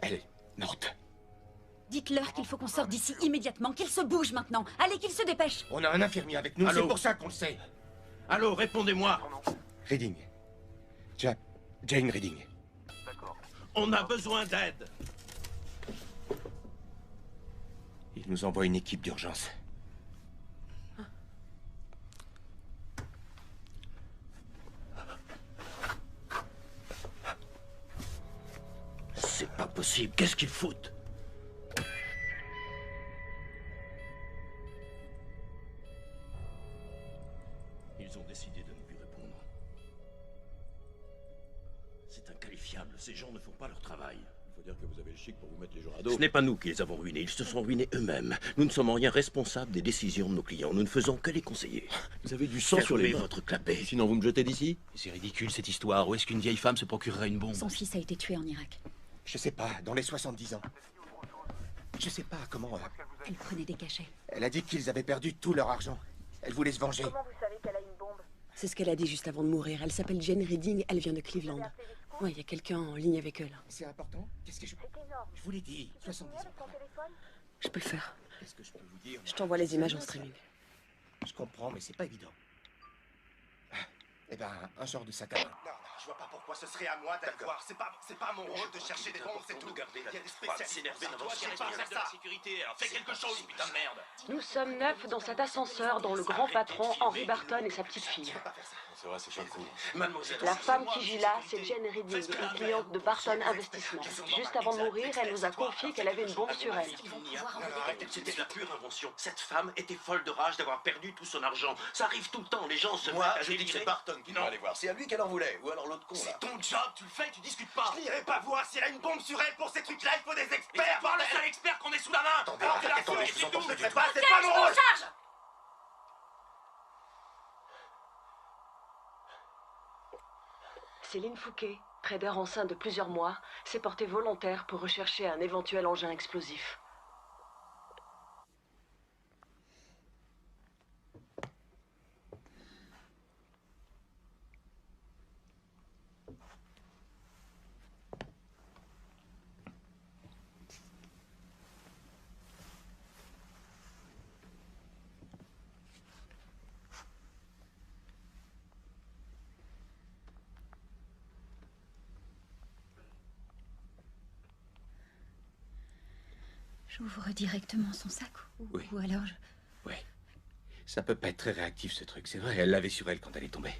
Elle est morte. Dites-leur qu'il faut qu'on sorte d'ici immédiatement, qu'il se bouge maintenant. Allez, qu'il se dépêche. On a un infirmier avec nous, Allô? c'est pour ça qu'on le sait. Allô, répondez-moi. Redding. Jane Redding. D'accord. On a besoin d'aide. Il nous envoie une équipe d'urgence. C'est pas possible. Qu'est-ce qu'ils foutent? Ils ont décidé de ne plus répondre. C'est inqualifiable. Ces gens ne font pas leur travail. Il faut dire que vous avez le chic pour vous mettre les jours à dos. Ce n'est pas nous qui les avons ruinés. Ils se sont ruinés eux-mêmes. Nous ne sommes en rien responsables des décisions de nos clients. Nous ne faisons que les conseiller. Vous avez du sang sur les mains. votre clapet. Sinon, vous me jetez d'ici? C'est ridicule cette histoire. Où est-ce qu'une vieille femme se procurerait une bombe? Son fils a été tué en Irak. Je sais pas, dans les 70 ans. Je sais pas comment... Elle prenait des cachets. Elle a dit qu'ils avaient perdu tout leur argent. Elle voulait se venger. Comment vous savez qu'elle a une bombe? C'est ce qu'elle a dit juste avant de mourir. Elle s'appelle Jane Redding, elle vient de Cleveland. Vous avez appelé les secours? Ouais, il y a quelqu'un en ligne avec eux, là. C'est important? Qu'est-ce que je... Je vous l'ai dit, 70 ans. Je peux le faire. Qu'est-ce que je peux vous dire? Je t'envoie les images en streaming. Je comprends, mais c'est pas évident. Eh ben, un genre de sac à main. Non, je vois pas pourquoi ce serait à moi d'aller voir. C'est pas mon rôle de chercher des bombes, c'est tout. Il y a des spécialistes. Toi, je sais pas faire ça. Fais quelque chose, putain de merde. Nous sommes 9 dans cet ascenseur dont le grand patron, Henry Barton, et sa petite fille. C'est vrai, c'est pas cool. Mademoiselle. La femme qui vit là, c'est Jane Redding, une cliente de Barton Investissement. Juste avant de mourir, elle nous a confié qu'elle avait une bombe sur elle. C'était de la pure invention. Cette femme était folle de rage d'avoir perdu tout son argent. Ça arrive tout le temps, les gens se Moi, mettent à je dis que c'est délirer. Barton qui doit aller voir. C'est à lui qu'elle en voulait, ou alors l'autre con là. C'est ton job, tu le fais, tu discutes pas. Je n'irai pas voir s'il y a une bombe sur elle. Pour ces trucs-là, il faut des experts. Pas le seul expert qu'on ait sous la main. Attendez, je vous entends, c'est je pas, c'est pas mon rôle. Céline Fouquet, trader enceinte de plusieurs mois, s'est portée volontaire pour rechercher un éventuel engin explosif. J'ouvre directement son sac Oui. ou alors je... Oui. Ça peut pas être très réactif, ce truc. C'est vrai, elle l'avait sur elle quand elle est tombée.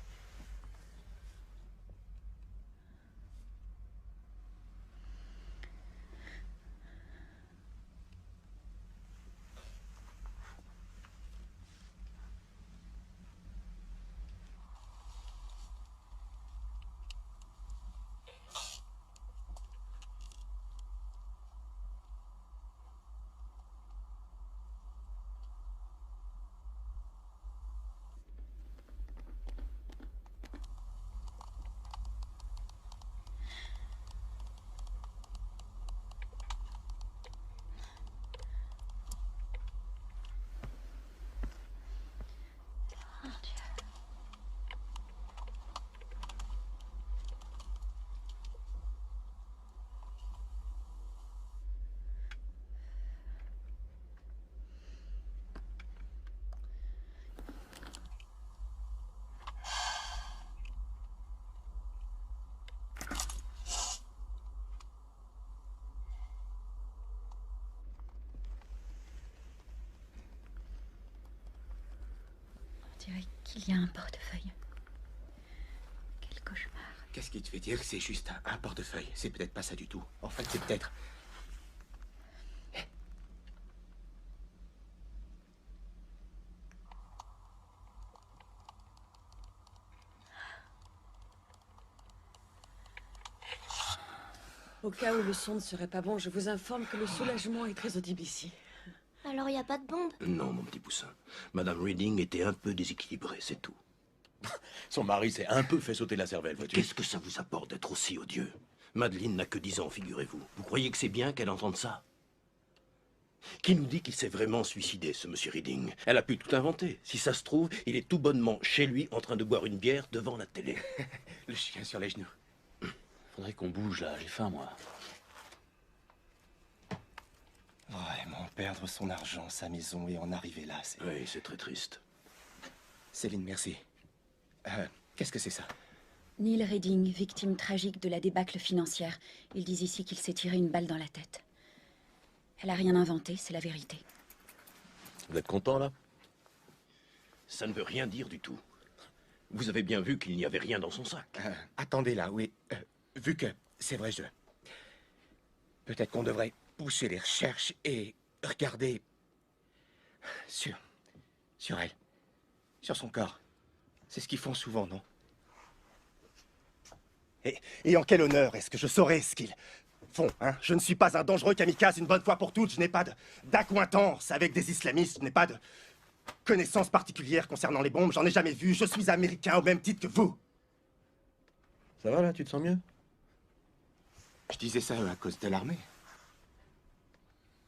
On dirait qu'il y a un portefeuille. Quel cauchemar. Qu'est-ce qui te fait dire que c'est juste un portefeuille? C'est peut-être pas ça du tout. En fait, c'est peut-être... Au cas où le son ne serait pas bon, je vous informe que le soulagement est très audible ici. Alors il n'y a pas de bombe? Non, mon petit poussin. Madame Reading était un peu déséquilibrée, c'est tout. Son mari s'est un peu fait sauter la cervelle, vois-tu. Qu'est-ce que ça vous apporte d'être aussi odieux? Madeleine n'a que 10 ans, figurez-vous. Vous croyez que c'est bien qu'elle entende ça? Qui nous dit qu'il s'est vraiment suicidé, ce monsieur Reading? Elle a pu tout inventer. Si ça se trouve, il est tout bonnement chez lui en train de boire une bière devant la télé. Le chien sur les genoux. Faudrait qu'on bouge là, j'ai faim moi. Vraiment, perdre son argent, sa maison et en arriver là, c'est... Oui, c'est très triste. Céline, merci. Qu'est-ce que c'est ça? Neil Redding, victime tragique de la débâcle financière. Ils disent ici qu'il s'est tiré une balle dans la tête. Elle a rien inventé, c'est la vérité. Vous êtes content, là? Ça ne veut rien dire du tout. Vous avez bien vu qu'il n'y avait rien dans son sac. Attendez là, oui. Vu que c'est vrai, peut-être qu'on devrait pousser les recherches et regarder sur elle, sur son corps. C'est ce qu'ils font souvent, non? Et en quel honneur est-ce que je saurais ce qu'ils font, hein? Je ne suis pas un dangereux kamikaze une bonne fois pour toutes. Je n'ai pas d'accointance avec des islamistes. Je n'ai pas de connaissances particulières concernant les bombes. J'en ai jamais vu. Je suis américain au même titre que vous. Ça va, là? Tu te sens mieux? Je disais ça à cause de l'armée.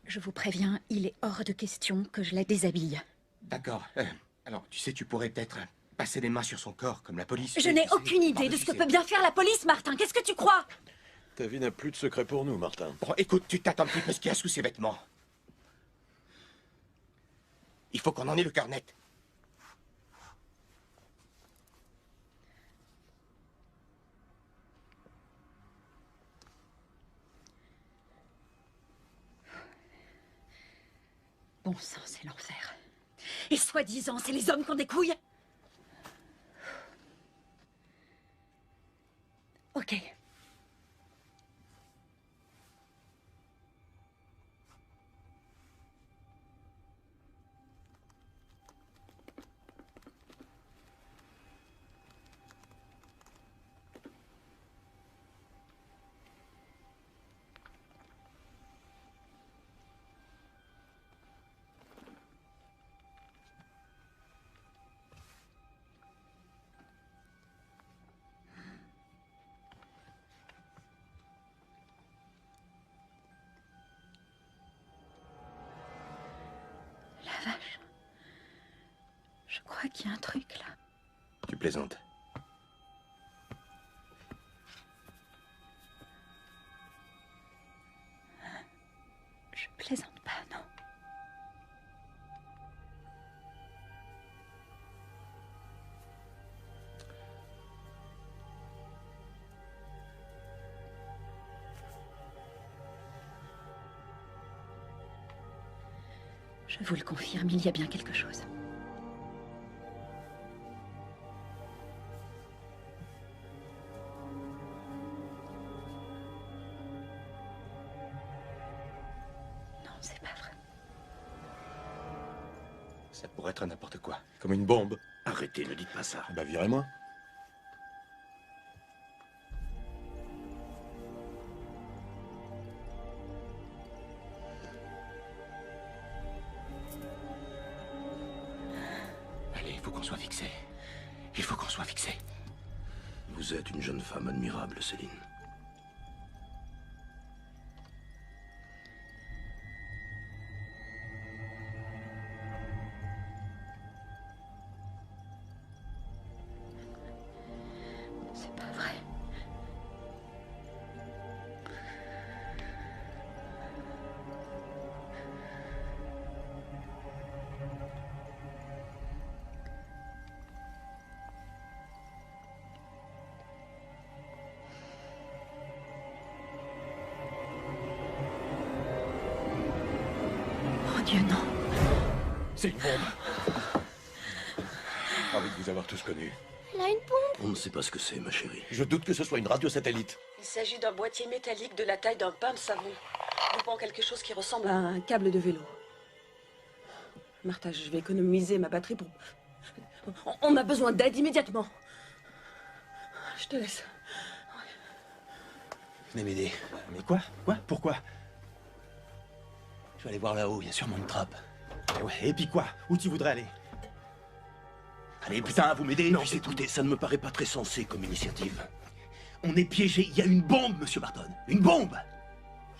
Je vous préviens, il est hors de question que je la déshabille. D'accord. Alors, tu sais, tu pourrais peut-être passer les mains sur son corps comme la police. Je n'ai aucune idée de ce que peut bien faire la police, Martin. Qu'est-ce que tu crois? Ta vie n'a plus de secret pour nous, Martin. Bon, écoute, tu tâtes un petit peu ce qu'il y a sous ses vêtements. Il faut qu'on en ait le cœur net. Bon sang, c'est l'enfer. Et soi-disant, c'est les hommes qui ont des couilles? Ok. La vache. Je crois qu'il y a un truc là. Tu plaisantes. Je plaisante pas, non. Je vous le confirme, il y a bien quelque chose. Non, c'est pas vrai. Ça pourrait être n'importe quoi. Comme une bombe. Arrêtez, ne dites pas ça. Bah, virez-moi. Allez, il faut qu'on soit fixé. Il faut qu'on soit fixé. Vous êtes une jeune femme admirable, Céline. C'est pas vrai. Mon Dieu, non. C'est une bombe. Ravi de vous avoir tous connus. Elle a une pompe. On ne sait pas ce que c'est, ma chérie. Je doute que ce soit une radio-satellite. Il s'agit d'un boîtier métallique de la taille d'un pain de savon, groupant quelque chose qui ressemble à un câble de vélo. Martha, je vais économiser ma batterie pour... On a besoin d'aide immédiatement. Je te laisse. Venez m'aider. Mais quoi? Pourquoi? Je vais aller voir là-haut, il y a sûrement une trappe. Et ouais, et puis quoi? Où tu voudrais aller? Allez, putain, vous m'aidez? Non, écoutez, ça ne me paraît pas très sensé comme initiative. On est piégé, il y a une bombe, monsieur Barton. Une bombe!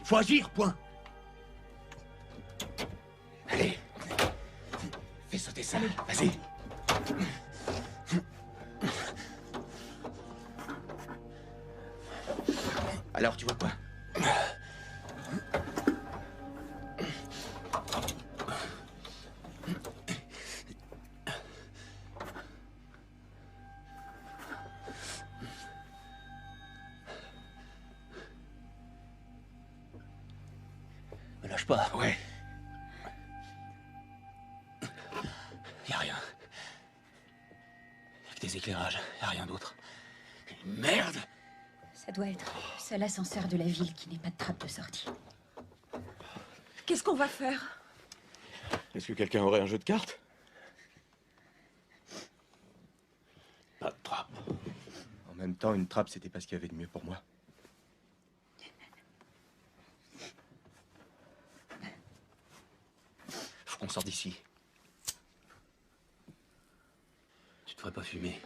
Il faut agir, point. Allez. Fais sauter ça. Vas-y. Alors, tu vois quoi? Me lâche pas. Ouais. Y a rien. Y a que des éclairages, y a rien d'autre. Merde! Ça doit être le seul ascenseur de la ville qui n'ait pas de trappe de sortie. Qu'est-ce qu'on va faire? Est-ce que quelqu'un aurait un jeu de cartes? Pas de trappe. En même temps, une trappe, c'était pas ce qu'il y avait de mieux pour moi. Faut qu'on sorte d'ici. Tu devrais pas fumer.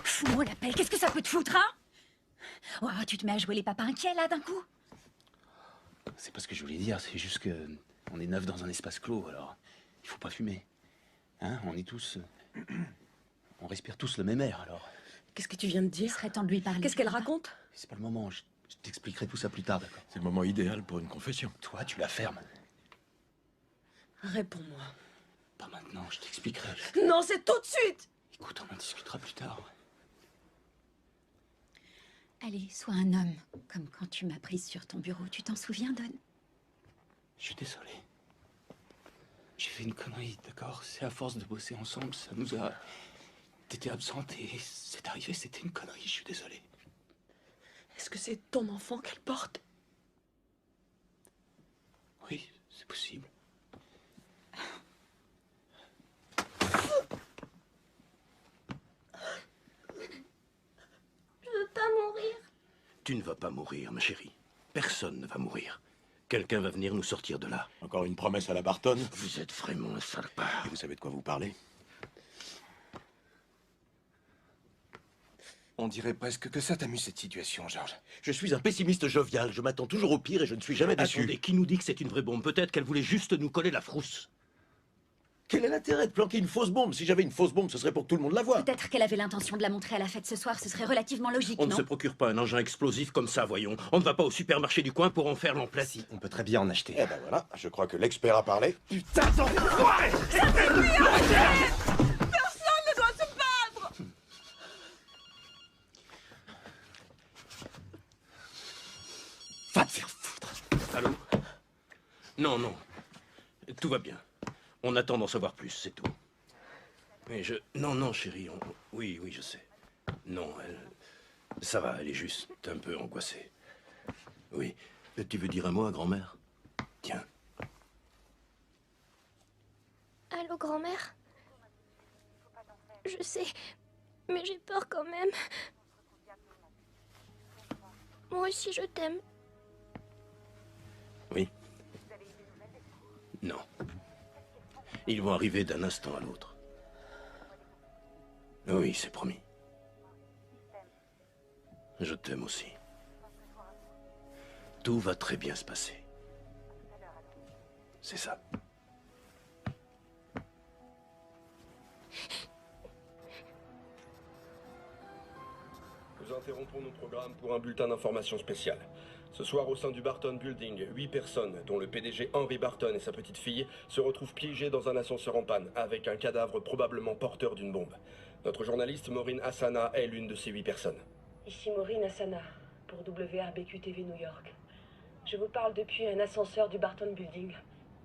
Fous-moi la paix, qu'est-ce que ça peut te foutre, hein? Oh, tu te mets à jouer les papas inquiets, là, d'un coup? C'est pas ce que je voulais dire, c'est juste que on est neuf dans un espace clos, alors il faut pas fumer. Hein, on est tous... on respire tous le même air, alors... Qu'est-ce que tu viens de dire? Il serait temps de lui parler. Qu'est-ce qu'elle raconte? C'est pas le moment, je t'expliquerai tout ça plus tard, d'accord? C'est le moment idéal pour une confession. Toi, tu la fermes. Réponds-moi. Pas maintenant, je t'expliquerai. Non, c'est tout de suite! Écoute, on en discutera plus tard. Allez, sois un homme, comme quand tu m'as prise sur ton bureau. Tu t'en souviens, Don? Je suis désolé. J'ai fait une connerie, d'accord? C'est à force de bosser ensemble, ça nous a... T'étais absente et c'est arrivé, c'était une connerie, je suis désolé. Est-ce que c'est ton enfant qu'elle porte? Oui, c'est possible. Je veux pas mourir. Tu ne vas pas mourir, ma chérie. Personne ne va mourir. Quelqu'un va venir nous sortir de là. Encore une promesse à la Barton? Vous êtes vraiment un salopard. Et vous savez de quoi vous parlez? On dirait presque que ça t'amuse cette situation, George. Je suis un pessimiste jovial, je m'attends toujours au pire et je ne suis jamais déçu. Attendez, qui nous dit que c'est une vraie bombe? Peut-être qu'elle voulait juste nous coller la frousse. Quel est l'intérêt de planquer une fausse bombe? Si j'avais une fausse bombe, ce serait pour que tout le monde la voie. Peut-être qu'elle avait l'intention de la montrer à la fête ce soir, ce serait relativement logique, On ne non? se procure pas un engin explosif comme ça, voyons. On ne va pas au supermarché du coin pour en faire l'emploi. Si, on peut très bien en acheter. Eh ben voilà, je crois que l'expert a parlé. Putain d'enfoiré! Personne ne doit se battre! Va te faire foutre! Allô? Non, non. Tout va bien. On attend d'en savoir plus, c'est tout. Mais je... Non, non, chérie, Oui, oui, je sais. Non, ça va, elle est juste un peu angoissée. Oui. Tu veux dire un mot à grand-mère? Tiens. Allô, grand-mère? Je sais, mais j'ai peur quand même. Moi aussi, je t'aime. Oui. Non. Ils vont arriver d'un instant à l'autre. Oui, c'est promis. Je t'aime aussi. Tout va très bien se passer. C'est ça. Nous interrompons nos programmes pour un bulletin d'information spécial. Ce soir, au sein du Barton Building, 8 personnes, dont le PDG Henry Barton et sa petite fille, se retrouvent piégées dans un ascenseur en panne, avec un cadavre probablement porteur d'une bombe. Notre journaliste Maureen Hasana est l'une de ces 8 personnes. Ici Maureen Hasana, pour WRBQ TV New York. Je vous parle depuis un ascenseur du Barton Building.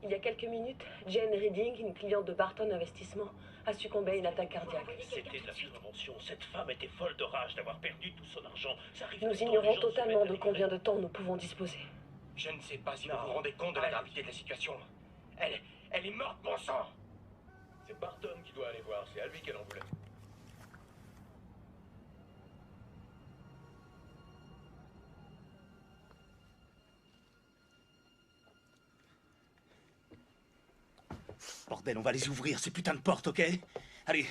Il y a quelques minutes, Jane Redding, une cliente de Barton Investissement, a succombé à une attaque cardiaque. C'était de la survention. Cette femme était folle de rage d'avoir perdu tout son argent. Nous ignorons totalement de combien de temps nous pouvons disposer. Je ne sais pas si vous vous rendez compte de la gravité de la situation. Elle est morte, bon sang! C'est Barton qui doit aller voir, c'est à lui qu'elle en voulait. Bordel, on va les ouvrir, ces putains de portes, ok? Allez.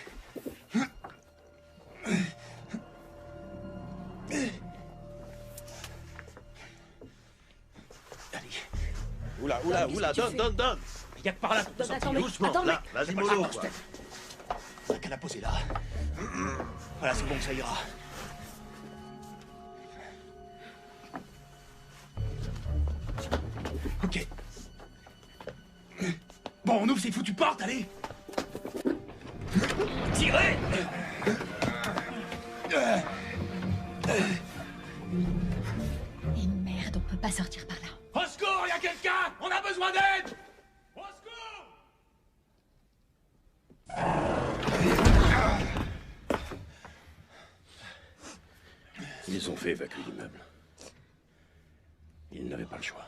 Allez. Oula, donne! Y'a que par là. Don, attends, mais... Doucement, attends, là, mais... vas-y, mollo, quoi. Y'a qu'à la poser là. Voilà, c'est bon, ça ira. Ok. Bon, on ouvre ces foutues portes, allez. Tirez. Et merde, on peut pas sortir par là. Au secours, y'a quelqu'un. On a besoin d'aide. Au secours. Ils ont fait évacuer l'immeuble. Ils n'avaient pas le choix.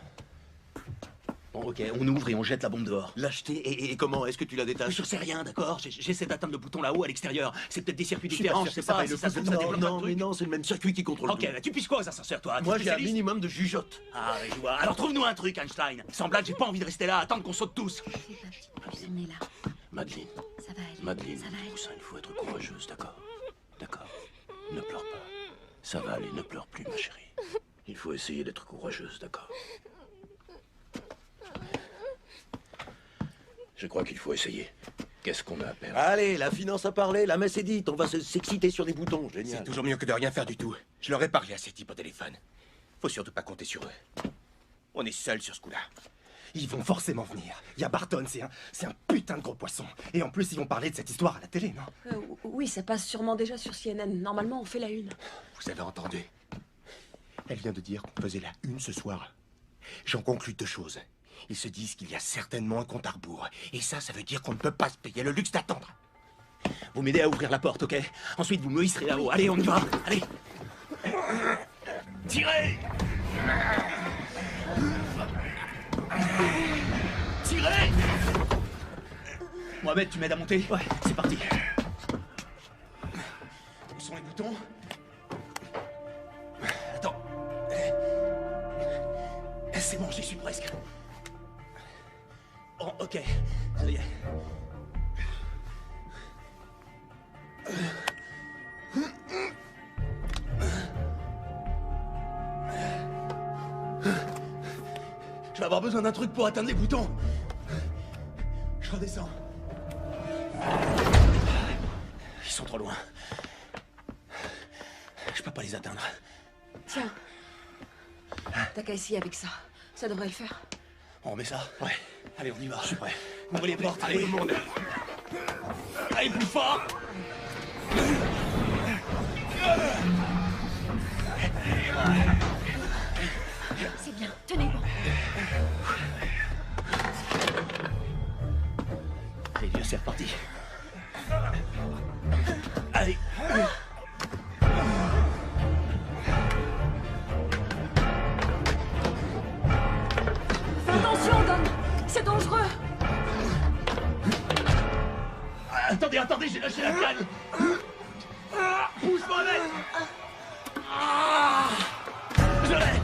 Bon, ok, on ouvre et on jette la bombe dehors. L'acheter et comment? Est-ce que tu la détaches? Je sais rien, d'accord? J'essaie d'atteindre le bouton là-haut à l'extérieur. C'est peut-être des circuits Je suis différents, pas je sûr sais que ça pas. vaille Si le ça coup se de- trouve, ça débloque pas Non, le mais truc. non, c'est le même circuit qui contrôle Ok, tout. bah, tu piges quoi aux ascenseurs, toi? Moi, T'es j'ai un spécialiste? minimum de jugeote. Ah, ouais, je vois. Alors trouve-nous un truc, Einstein. Sans blague, j'ai pas envie de rester là, attendre qu'on saute tous. Fais pas, petite puce, on est là. Madeleine, Ça va aller. Madeleine, Ça va aller. tout ça, il faut être courageuse, d'accord? D'accord. Ne pleure pas. Ça va aller, ne pleure plus, ma chérie. Il faut essayer d'être courageuse, d'accord? Je crois qu'il faut essayer. Qu'est-ce qu'on a à perdre? Allez, la finance a parlé, la messe est dite, on va s'exciter sur des boutons, génial. C'est toujours mieux que de rien faire du tout. Je leur ai parlé à ces types au téléphone. Faut surtout pas compter sur eux. On est seuls sur ce coup-là. Ils vont forcément venir. Il y a Barton, c'est un putain de gros poisson. Et en plus, ils vont parler de cette histoire à la télé, non? Oui, ça passe sûrement déjà sur CNN. Normalement, on fait la une. Vous avez entendu? Elle vient de dire qu'on faisait la une ce soir. J'en conclus deux choses. Ils se disent qu'il y a certainement un compte à rebours. Et ça veut dire qu'on ne peut pas se payer le luxe d'attendre. Vous m'aidez à ouvrir la porte, ok? Ensuite, vous me hisserez là-haut. Allez, on y va. Allez. Tirez! Tirez! Mohamed, tu m'aides à monter? Ouais, c'est parti. Où sont les boutons? Attends. C'est bon, j'y suis presque. Oh, ok, ça y est. Je vais avoir besoin d'un truc pour atteindre les boutons. Je redescends. Ils sont trop loin. Je peux pas les atteindre. Tiens. T'as qu'à essayer avec ça. Ça devrait le faire. On remet ça? Ouais. Allez, on y va. Je suis prêt. Ouvrez les portes. Allez, tout le monde. Allez, plus fort. C'est bien. Tenez bon. Allez, Dieu, c'est reparti. Allez. Fais attention, Dom. C'est dangereux. Attendez, j'ai lâché la canne. Pousse, Mohamed. Je l'ai.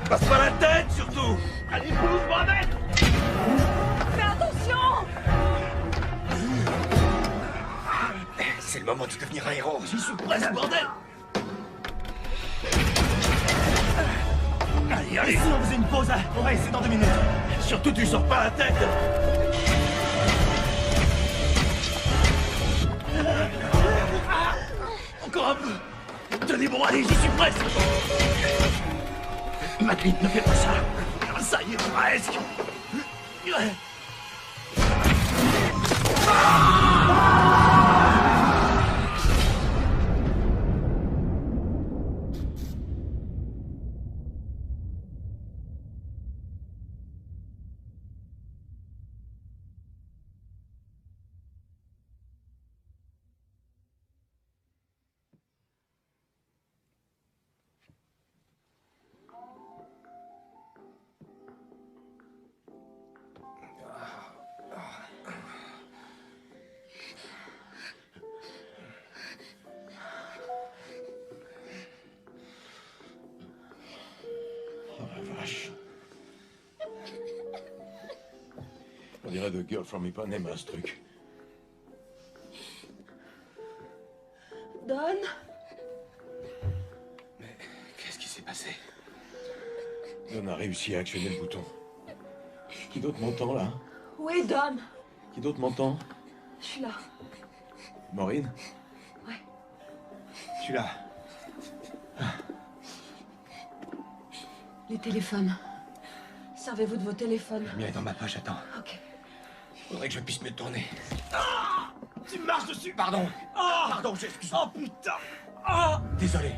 Passe pas la tête, surtout. Allez, pousse, Mohamed. Fais attention. C'est le moment de devenir un héros. J'y suis presque, bordel. Allez. Et si on faisait une pause, hein? On va essayer dans 2 minutes. Surtout, tu sors pas la tête. Encore un peu. Tenez bon, allez, j'y suis presque. Madeleine, ne fais pas ça. Ça y est, presque. On dirait The Girl from Ipanema, ce truc. Don. Mais qu'est-ce qui s'est passé? On a réussi à actionner le bouton. Qui d'autre m'entend, là? Oui, Don. Qui d'autre m'entend? Je suis là. Maureen? Ouais. Je suis là. Les téléphones. Servez-vous de vos téléphones. Le mien est dans ma poche, attends. Ok. Faudrait que je puisse me tourner. Ah, tu marches dessus. Pardon. Ah, Pardon, j'excuse. oh putain. Ah, Désolé.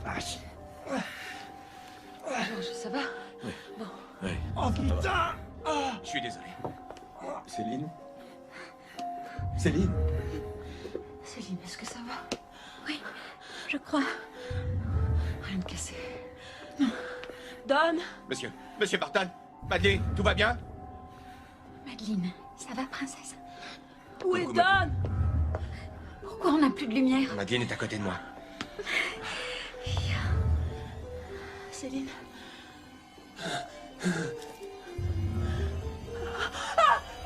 vache. Georges, ça va? Oui. Bon. Oui. Oh putain. Ah. Je suis désolé. Céline? Céline? Céline, est-ce que ça va? Oui, je crois. Rien de cassé. Non. Don. Monsieur Barton, Madeleine, tout va bien? Madeleine, ça va, princesse? Où est Coucou, Don? Pourquoi on n'a plus de lumière? Madeleine est à côté de moi. Céline.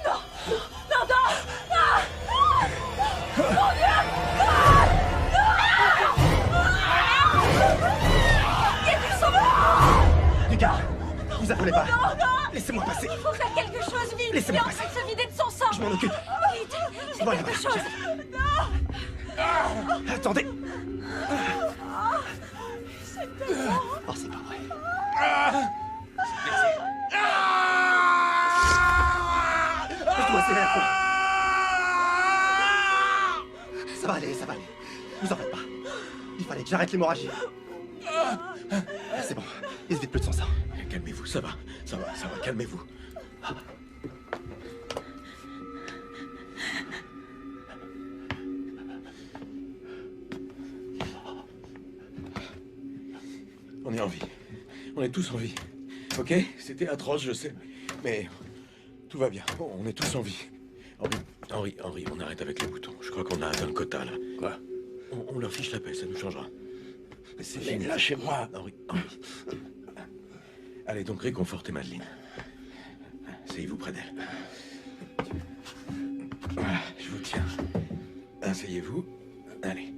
Non! Non, Don! Ah! Mon Dieu! Ah! Non! Il y a du sang Vous affolez pas. Non, non. Laissez-moi passer. Il faut faire quelque chose, vite. Laissez-moi Il est en train passer. de se vider de son sang. Je m'en occupe. Vite, fais Voilà, quelque voilà. chose. Non. Attendez. C'est tellement... Oh, c'est pas vrai. Mademoiselle. Ça va aller, ça va aller. Vous en faites pas. Il fallait que j'arrête l'hémorragie. C'est bon, il se vide plus de son sang. Calmez-vous, ça va, calmez-vous. On est en vie. On est tous en vie. Ok? C'était atroce, je sais. Mais tout va bien. Bon, on est tous en vie. Henri, on arrête avec les boutons. Je crois qu'on a atteint le quota, là. Quoi? On leur fiche la paix, ça nous changera. Mais c'est fini. Lâchez-moi. Henri. Allez, donc réconfortez Madeleine. Asseyez-vous près d'elle. Voilà, je vous tiens. Asseyez-vous. Allez.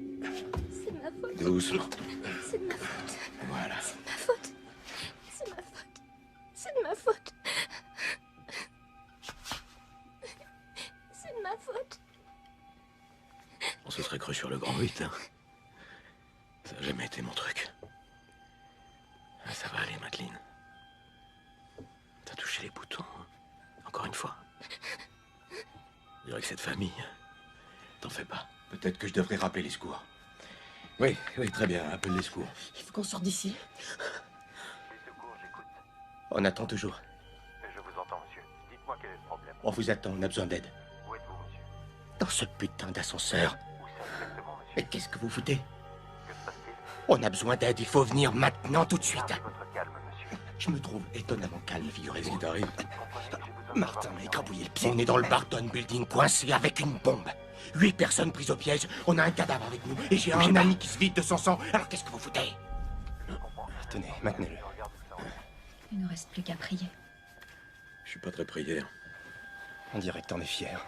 C'est ma faute. Doucement. C'est de ma faute. Voilà. C'est de ma faute. C'est ma faute. C'est de ma faute. C'est de ma faute. On se serait cru sur le grand 8, hein. Ça n'a jamais été mon truc. Ça va aller, Madeleine. T'as touché les boutons. Encore une fois. Je dirais que cette famille... T'en fais pas. Peut-être que je devrais rappeler les secours. Oui, très bien. Appelle les secours. Il faut qu'on sorte d'ici. On attend toujours. Je vous entends, monsieur. Dites-moi quel est le problème. On vous attend, on a besoin d'aide. Où êtes-vous, monsieur? Dans ce putain d'ascenseur. Où c'est exactement, monsieur? Mais qu'est-ce que vous foutez? Que se passe-t-il? On a besoin d'aide, il faut venir maintenant, tout de suite. Gardez votre calme, monsieur. Je me trouve étonnamment calme, figurez-vous. Qu'est-ce qui t'arrive? Martin m'a écrabouillé le pied. On est dans le Barton Building, coincé avec une bombe. 8 personnes prises au piège, on a un cadavre avec nous, et j'ai un ami qui se vide de son sang. Alors qu'est-ce que vous foutez? Tenez, maintenez-le. Il ne reste plus qu'à prier. Je suis pas très prière. On dirait que t'en es fier.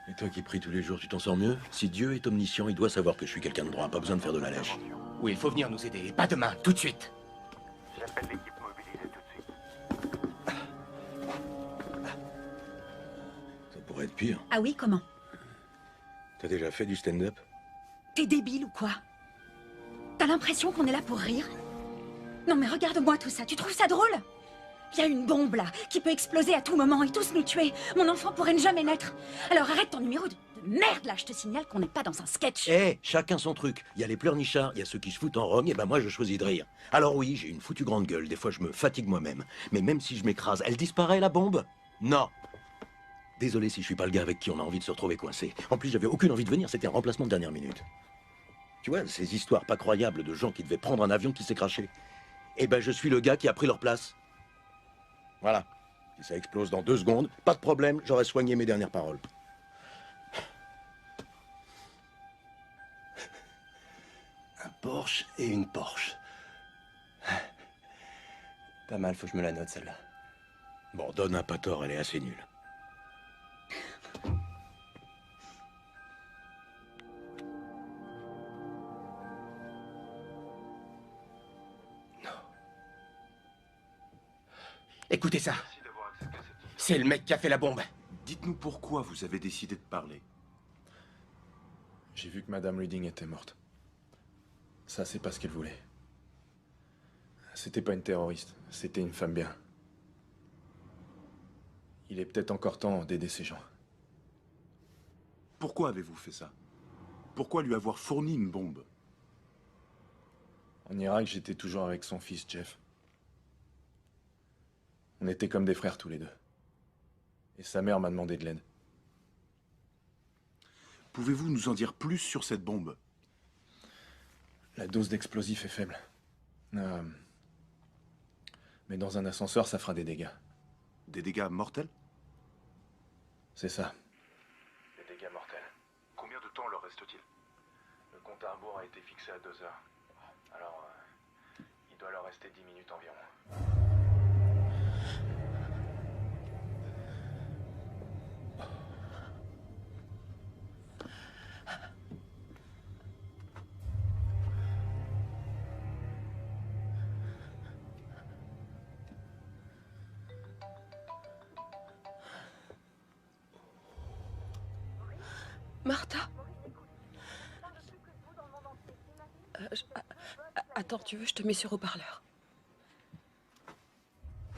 Et toi qui pries tous les jours, tu t'en sors mieux? Si Dieu est omniscient, il doit savoir que je suis quelqu'un de droit. Pas besoin de faire de la lèche. Oui, il faut venir nous aider. Pas demain, tout de suite. J'appelle l'équipe mobilisée tout de suite. Ça pourrait être pire. Ah oui, comment? T'as déjà fait du stand-up? T'es débile ou quoi? T'as l'impression qu'on est là pour rire? Non mais regarde-moi tout ça, tu trouves ça drôle? Il y a une bombe là, qui peut exploser à tout moment et tous nous tuer. Mon enfant pourrait ne jamais naître. Alors arrête ton numéro de merde là, je te signale qu'on n'est pas dans un sketch. Eh, chacun son truc. Il y a les pleurnichards, il y a ceux qui se foutent en rog, et ben moi je choisis de rire. Alors oui, j'ai une foutue grande gueule, des fois je me fatigue moi-même. Mais même si je m'écrase, elle disparaît la bombe? Non. Désolé si je suis pas le gars avec qui on a envie de se retrouver coincé. En plus, j'avais aucune envie de venir, c'était un remplacement de dernière minute. Tu vois, ces histoires pas croyables de gens qui devaient prendre un avion qui s'est craché. Eh ben je suis le gars qui a pris leur place. Voilà. Si ça explose dans 2 secondes, pas de problème, j'aurais soigné mes dernières paroles. Un Porsche et une Porsche. Pas mal, faut que je me la note celle-là. Bon, donne un pas tort, elle est assez nulle. Écoutez ça. C'est le mec qui a fait la bombe. Dites-nous pourquoi vous avez décidé de parler. J'ai vu que Madame Reading était morte. Ça, c'est pas ce qu'elle voulait. C'était pas une terroriste, c'était une femme bien. Il est peut-être encore temps d'aider ces gens. Pourquoi avez-vous fait ça? Pourquoi lui avoir fourni une bombe? En Irak, j'étais toujours avec son fils, Jeff. On était comme des frères tous les deux. Et sa mère m'a demandé de l'aide. Pouvez-vous nous en dire plus sur cette bombe? La dose d'explosif est faible. Mais dans un ascenseur, ça fera des dégâts. Des dégâts mortels? C'est ça. Des dégâts mortels. Combien de temps leur reste-t-il? Le compte à rebours a été fixé à 2 heures. Alors, il doit leur rester 10 minutes environ. Martha? Attends, tu veux, je te mets sur haut-parleur.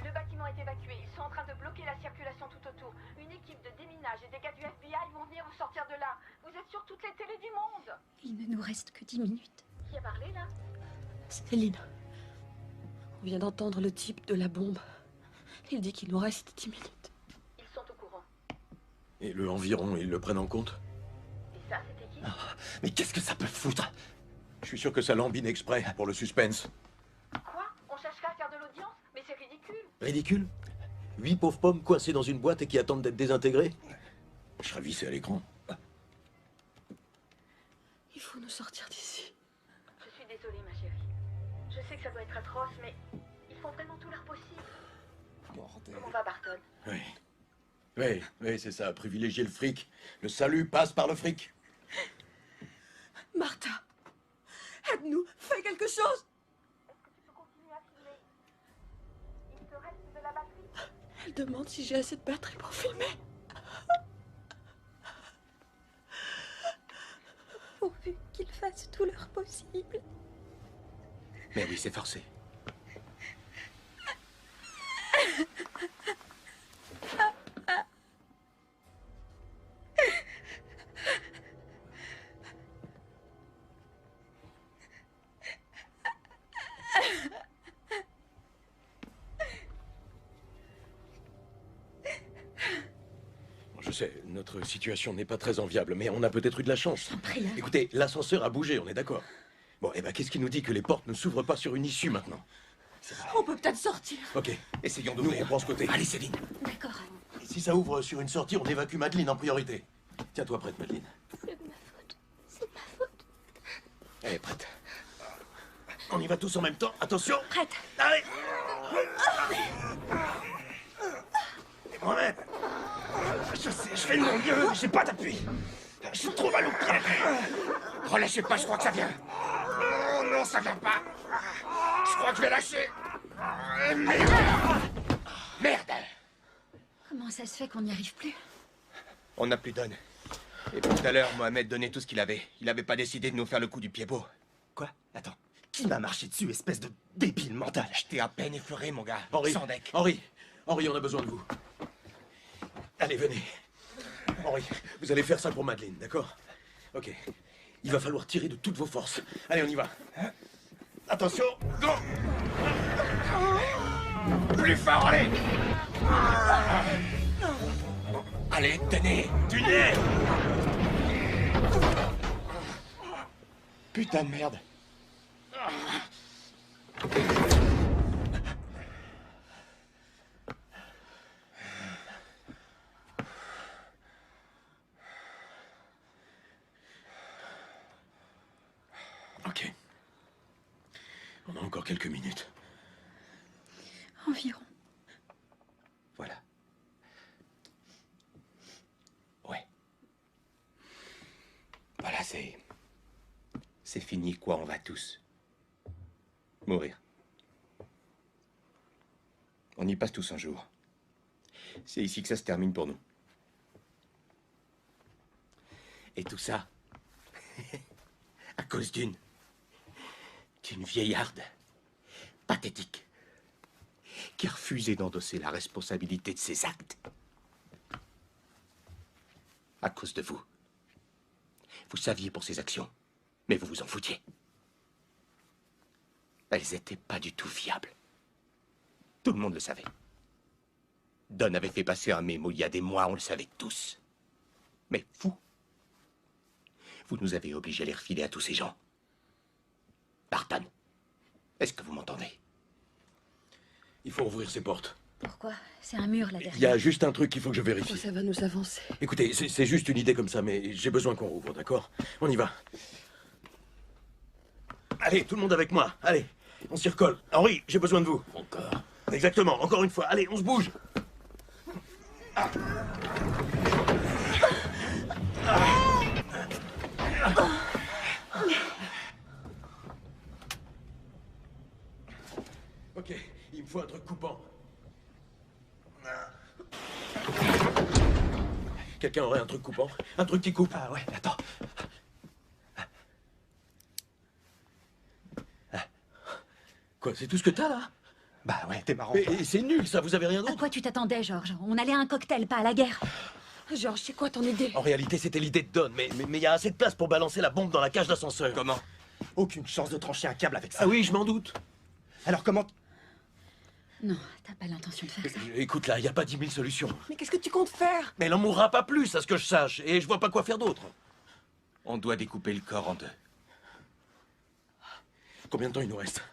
Le bâtiment est évacué. Ils sont en train de bloquer la circulation tout autour. Une équipe de déminage et des gars du FBI vont venir vous sortir de là. Vous êtes sur toutes les télés du monde. Il ne nous reste que 10 minutes. Qui a parlé, là? Céline. On vient d'entendre le type de la bombe. Il dit qu'il nous reste 10 minutes. Ils sont au courant. Et le environ, ils le prennent en compte? Et ça, c'était qui? Mais qu'est-ce que ça peut foutre? Je suis sûr que ça lambine exprès, pour le suspense. Quoi? On cherche qu'à faire de l'audience? Mais c'est ridicule. Ridicule? 8 pauvres pommes coincées dans une boîte et qui attendent d'être désintégrées? Je serais vissé à l'écran. Il faut nous sortir d'ici. Je suis désolée, ma chérie. Je sais que ça doit être atroce, mais ils font vraiment tout leur possible. Bordel. Comment va Barton? Oui, c'est ça, privilégier le fric. Le salut passe par le fric. Martha, aide-nous, fais quelque chose. Est-ce que tu peux continuer à filmer? Il te reste de la batterie? Elle demande si j'ai assez de batterie pour filmer. Pourvu qu'ils fassent tout leur possible. Mais oui, c'est forcé. Je sais, notre situation n'est pas très enviable, mais on a peut-être eu de la chance. prie, hein. Écoutez, l'ascenseur a bougé, on est d'accord. Bon, et ben qu'est-ce qui nous dit que les portes ne s'ouvrent pas sur une issue maintenant? On peut peut-être sortir. Ok, essayons d'ouvrir. Nous, on prend ce côté. Allez, Céline. D'accord. Et si ça ouvre sur une sortie, on évacue Madeleine en priorité. Tiens-toi prête, Madeleine. C'est de ma faute. C'est de ma faute. Elle est prête. On y va tous en même temps. Attention. Prête. Allez. Moi-même. Je sais, je fais de mon mieux, mais j'ai pas d'appui. J'ai trop mal au pied. Relâchez pas, je crois que ça vient. Oh non, ça vient pas. Je crois que je vais lâcher. Merde! Comment ça se fait qu'on n'y arrive plus? On n'a plus d'onne. Et tout à l'heure, Mohamed donnait tout ce qu'il avait. Il avait pas décidé de nous faire le coup du pied-beau. Quoi? Attends. Qui m'a marché dessus, espèce de débile mental? Je t'ai à peine effleuré, mon gars. Henri, Sans deck. Henri, on a besoin de vous. Allez, venez. Henri, vous allez faire ça pour Madeleine, d'accord? Ok. Il va falloir tirer de toutes vos forces. Allez, on y va. Attention, go! Plus fort, allez! Allez, tenez! Tenez! Putain de merde! Ok. On a encore quelques minutes. Environ. Voilà. Ouais. Voilà, c'est fini, quoi, on va tous mourir. On y passe tous un jour. C'est ici que ça se termine pour nous. Et tout ça, à cause d'une vieillarde pathétique qui a refusé d'endosser la responsabilité de ses actes. À cause de vous. Vous saviez pour ses actions, mais vous vous en foutiez. Elles étaient pas du tout fiables. Tout le monde le savait. Don avait fait passer un mémo il y a des mois, on le savait tous. Mais vous nous avez obligés à les refiler à tous ces gens. Barton, est-ce que vous m'entendez? Il faut ouvrir ces portes. Pourquoi? C'est un mur là derrière. Il y a juste un truc qu'il faut que je vérifie. Ça va nous avancer. Écoutez, c'est juste une idée comme ça, mais j'ai besoin qu'on rouvre, d'accord? On y va. Allez, tout le monde avec moi. Allez, on s'y recolle. Henri, j'ai besoin de vous. Encore. Exactement, encore une fois. Allez, on se bouge. Ah. Ok, il me faut un truc coupant. Quelqu'un aurait un truc coupant? Un truc qui coupe? Ah ouais, attends. Quoi, c'est tout ce que t'as, là? Bah ouais, t'es marrant. Mais c'est nul, ça, vous avez rien À d'autre? quoi tu t'attendais, Georges? On allait à un cocktail, pas à la guerre. Georges, c'est quoi ton idée? En réalité, c'était l'idée de Don, mais il y a assez de place pour balancer la bombe dans la cage d'ascenseur. Comment? Aucune chance de trancher un câble avec ça. Ah oui, je m'en doute. Alors comment... Non, t'as pas l'intention de faire ça. Écoute, là, il n'y a pas 10 000 solutions. Mais qu'est-ce que tu comptes faire? Mais elle en mourra pas plus, à ce que je sache, et je vois pas quoi faire d'autre. On doit découper le corps en deux. Combien de temps il nous reste?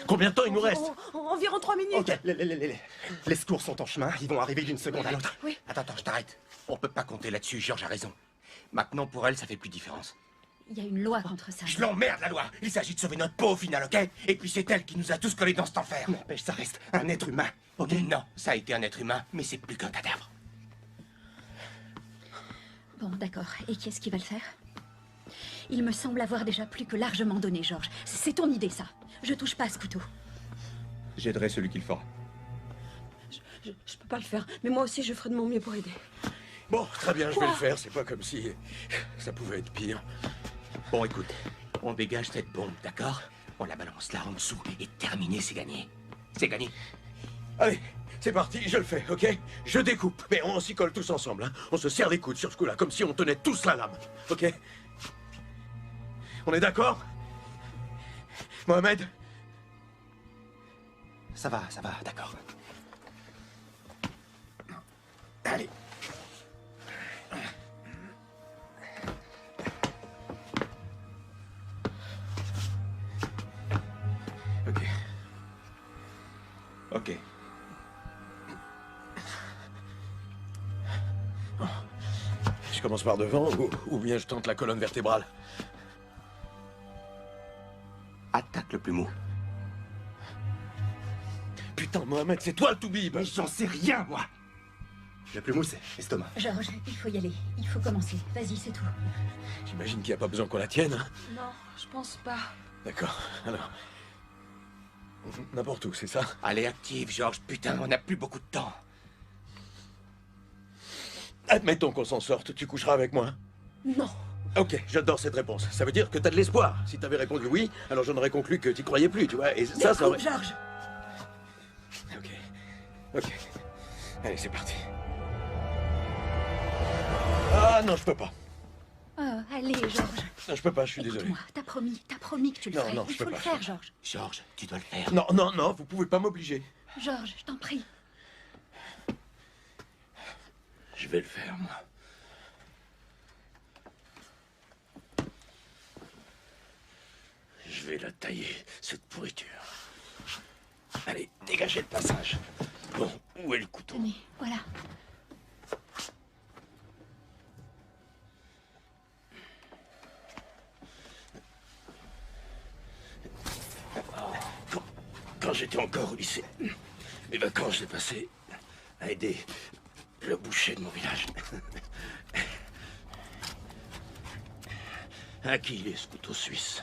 Combien de temps il nous reste? Environ 3 minutes. Ok, les secours sont en chemin, ils vont arriver d'une seconde à l'autre. Oui. Attends, je t'arrête. On peut pas compter là-dessus, Georges a raison. Maintenant, pour elle, ça fait plus de différence. Il y a une loi contre ça. Je l'emmerde, la loi. Il s'agit de sauver notre peau au final, ok? Et puis c'est elle qui nous a tous collés dans cet enfer. N'empêche, ça reste un être humain, ok? Non, ça a été un être humain, mais c'est plus qu'un cadavre. Bon, d'accord. Et qui est-ce qui va le faire? Il me semble avoir déjà plus que largement donné, Georges. C'est ton idée, ça. Je touche pas à ce couteau. J'aiderai celui qui le fera. Je peux pas le faire, mais moi aussi je ferai de mon mieux pour aider. Bon, très bien, je vais le faire, c'est pas comme si ça pouvait être pire. Bon, écoute, on dégage cette bombe, d'accord? On la balance là en dessous, et terminé, c'est gagné. C'est gagné. Allez, c'est parti, je le fais, ok? Je découpe, mais on s'y colle tous ensemble, hein? On se serre les coudes sur ce coup-là, comme si on tenait tous la lame, ok? On est d'accord? Mohamed? Ça va, d'accord. Allez. Ok. Je commence par devant, ou bien je tente la colonne vertébrale. Attaque le plus mou. Putain, Mohamed, c'est toi le toubib! Mais j'en sais rien, moi! Le plus mou, c'est l'estomac. Georges, il faut y aller. Il faut commencer. Vas-y, c'est tout. J'imagine qu'il n'y a pas besoin qu'on la tienne, hein? Non, je pense pas. D'accord, alors... N'importe où, c'est ça? Allez, active, Georges. Putain, on n'a plus beaucoup de temps. Admettons qu'on s'en sorte, tu coucheras avec moi? Non. Ok, j'adore cette réponse. Ça veut dire que t'as de l'espoir. Si t'avais répondu oui, alors j'en aurais conclu que t'y croyais plus, tu vois, et ça aurait... Georges. Ok. Allez, c'est parti. Ah non, je peux pas. Oh, allez, Georges. Non, je peux pas, je suis désolé. Écoute-moi, t'as promis que tu le Non, ferais. non, Il je peux faut le pas. faire, Georges. Georges, tu dois le faire. Non, vous pouvez pas m'obliger. Georges, je t'en prie. Je vais le faire, moi. Je vais la tailler, cette pourriture. Allez, dégagez le passage. Bon, où est le couteau? Tenez, voilà. Quand j'étais encore au lycée, mes vacances, j'ai passé à aider le boucher de mon village. À qui il est ce couteau suisse?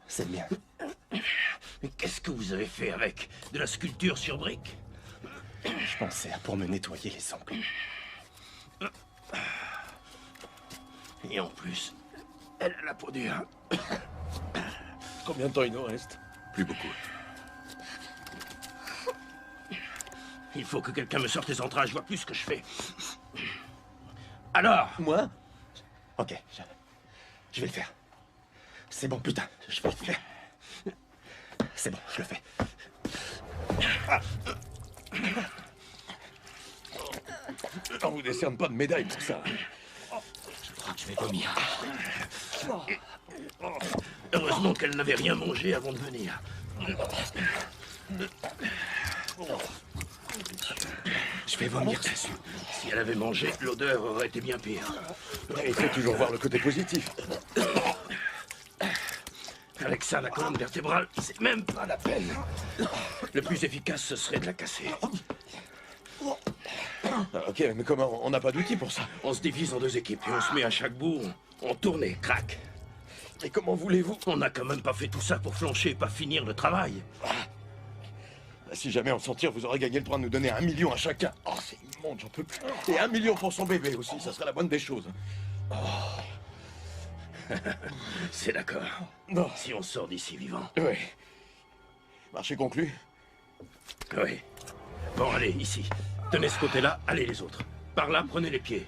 C'est le mien. Mais qu'est-ce que vous avez fait avec? De la sculpture sur briques? Je pensais à pour me nettoyer les ongles. Et en plus, elle a la peau dure. Combien de temps il nous reste? Plus beaucoup. Il faut que quelqu'un me sorte les entrailles, je vois plus ce que je fais. Alors? Moi? Ok, je vais le faire. C'est bon, putain, je vais le faire. C'est bon, je le fais. Ah. On vous décerne pas de médaille pour ça. Je crois que je vais vomir. Heureusement qu'elle n'avait rien mangé avant de venir. Je vais vomir, c'est sûr. Si elle avait mangé, l'odeur aurait été bien pire. Il faut toujours voir le côté positif. Avec ça, la colonne vertébrale, c'est même pas la peine. Le plus efficace, ce serait de la casser. Ah, ok, mais comment? On n'a pas d'outils pour ça. On se divise en deux équipes et on se met à chaque bout, on tourne et crac. Et comment voulez-vous? On n'a quand même pas fait tout ça pour flancher et pas finir le travail. Si jamais on s'en tire, vous aurez gagné le droit de nous donner 1 million à chacun. Oh, c'est immonde, j'en peux plus. Et 1 million pour son bébé aussi, ça serait la bonne des choses. Oh. C'est d'accord. Non. Si on sort d'ici vivant. Oui. Marché conclu? Oui. Bon, allez, ici. Tenez ce côté-là, allez les autres. Par là, prenez les pieds.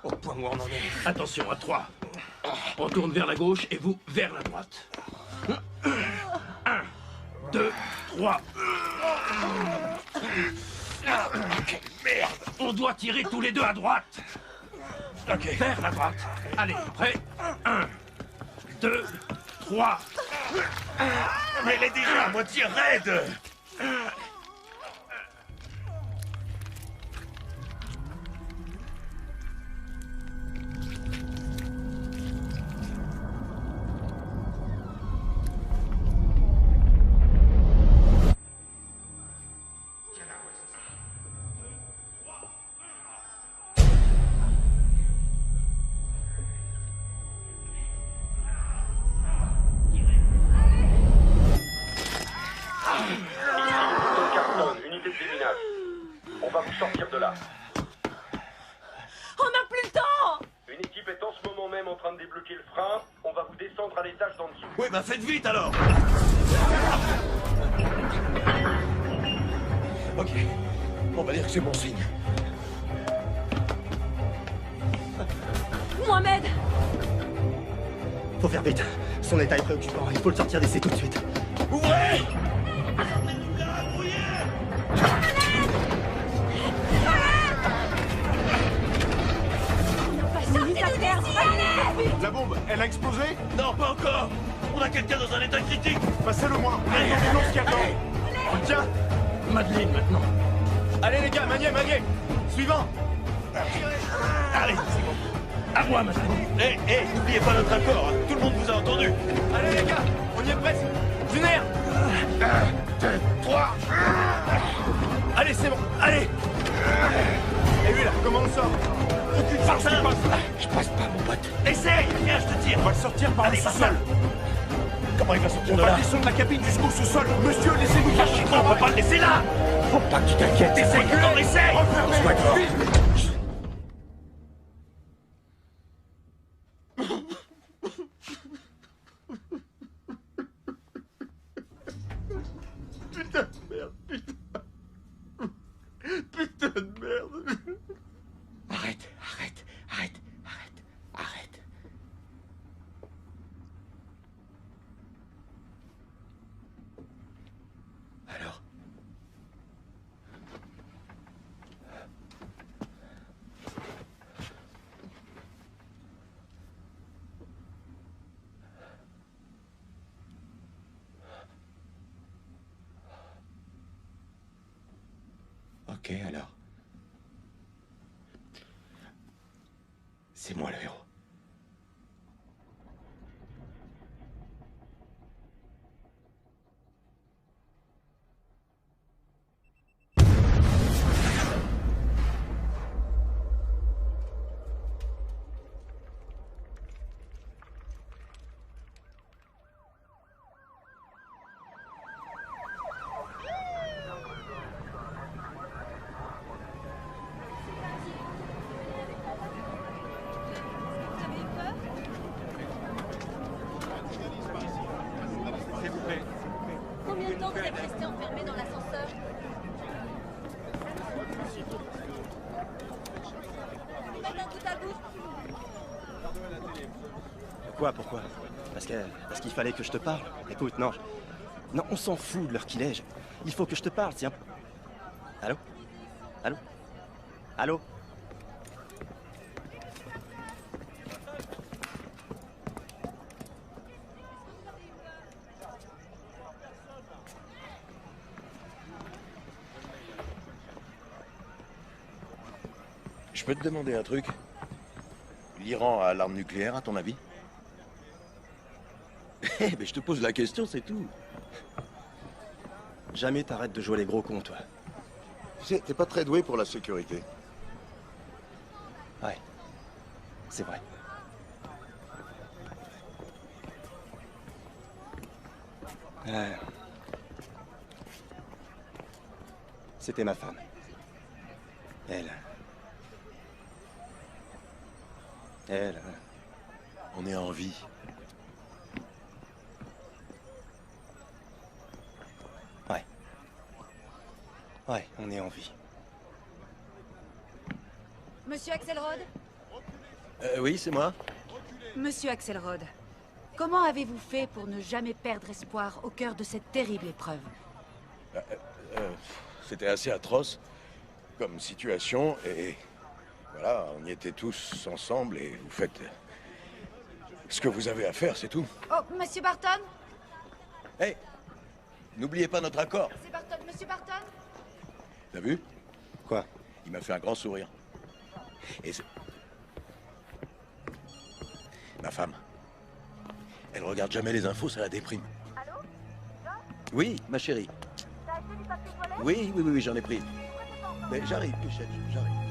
Au point où on en est. Attention, à 3. On tourne vers la gauche et vous vers la droite. 1, 2, 3. Ok, merde. On doit tirer tous les deux à droite. Ok. Vers la droite. Allez, prêt? 1, 2, 3. Mais elle est déjà à moitié raide. On va vous sortir de là. On n'a plus le temps! Une équipe est en ce moment même en train de débloquer le frein. On va vous descendre à l'étage d'en dessous. Oui, bah faites vite alors. Ok, on va dire que c'est bon signe. Mohamed! Faut faire vite. Son état est préoccupant. Il faut le sortir d'ici tout de suite. Ouvrez! La bombe, elle a explosé? Non, pas encore. On a quelqu'un dans un état critique. Passez-le-moi. Allez, on ce qui attend. Tiens. Madeleine, maintenant. Allez les gars, maniez. Suivant. Allez, c'est bon. À moi, Madeleine. N'oubliez pas notre accord. Hein. Tout le monde vous a entendu. Allez les gars, on y est presque. Junaire. 1, 2, 3. Allez, c'est bon. Allez. Et lui là, comment on sort? Aucune chance qui passe. Je passe pas, mon pote. Essaye. Viens, je te tire. On va le sortir par le sous-sol. Comment il va sortir On de va là? descendre la cabine jusqu'au sous-sol. Monsieur, laissez-nous chercher. On va pas le laisser là. Faut pas que tu t'inquiètes. Essaye, on essaye. Sois fort. Putain de merde, putain. Putain de merde. Arrête. Alors? Ok, alors. C'est moi le héros. Combien de temps vous êtes resté enfermé dans l'ascenseur? Faites un tout à bout. Pourquoi? Parce qu'il fallait que je te parle. Écoute, non, on s'en fout de l'heure qu'il est. Il faut que je te parle, tiens. Allô? Je peux te demander un truc? L'Iran a l'arme nucléaire, à ton avis? Mais je te pose la question, c'est tout. Jamais t'arrêtes de jouer les gros cons, toi. Tu sais, t'es pas très doué pour la sécurité. Ouais, c'est vrai. C'était ma femme. Elle... On est en vie. Ouais. Ouais, on est en vie. Monsieur Axelrod? Oui, c'est moi. Monsieur Axelrod, comment avez-vous fait pour ne jamais perdre espoir au cœur de cette terrible épreuve? C'était assez atroce comme situation et... Voilà, on y était tous ensemble et vous faites ce que vous avez à faire, c'est tout. Oh, Monsieur Barton? Hey, n'oubliez pas notre accord. C'est Barton, Monsieur Barton? T'as vu? Quoi? Il m'a fait un grand sourire. Et c'est... Ma femme. Elle regarde jamais les infos, ça la déprime. Allô? Oui, ma chérie. T'as acheté du papier toilette? Oui, j'en ai pris. Mais j'arrive, Michel, j'arrive.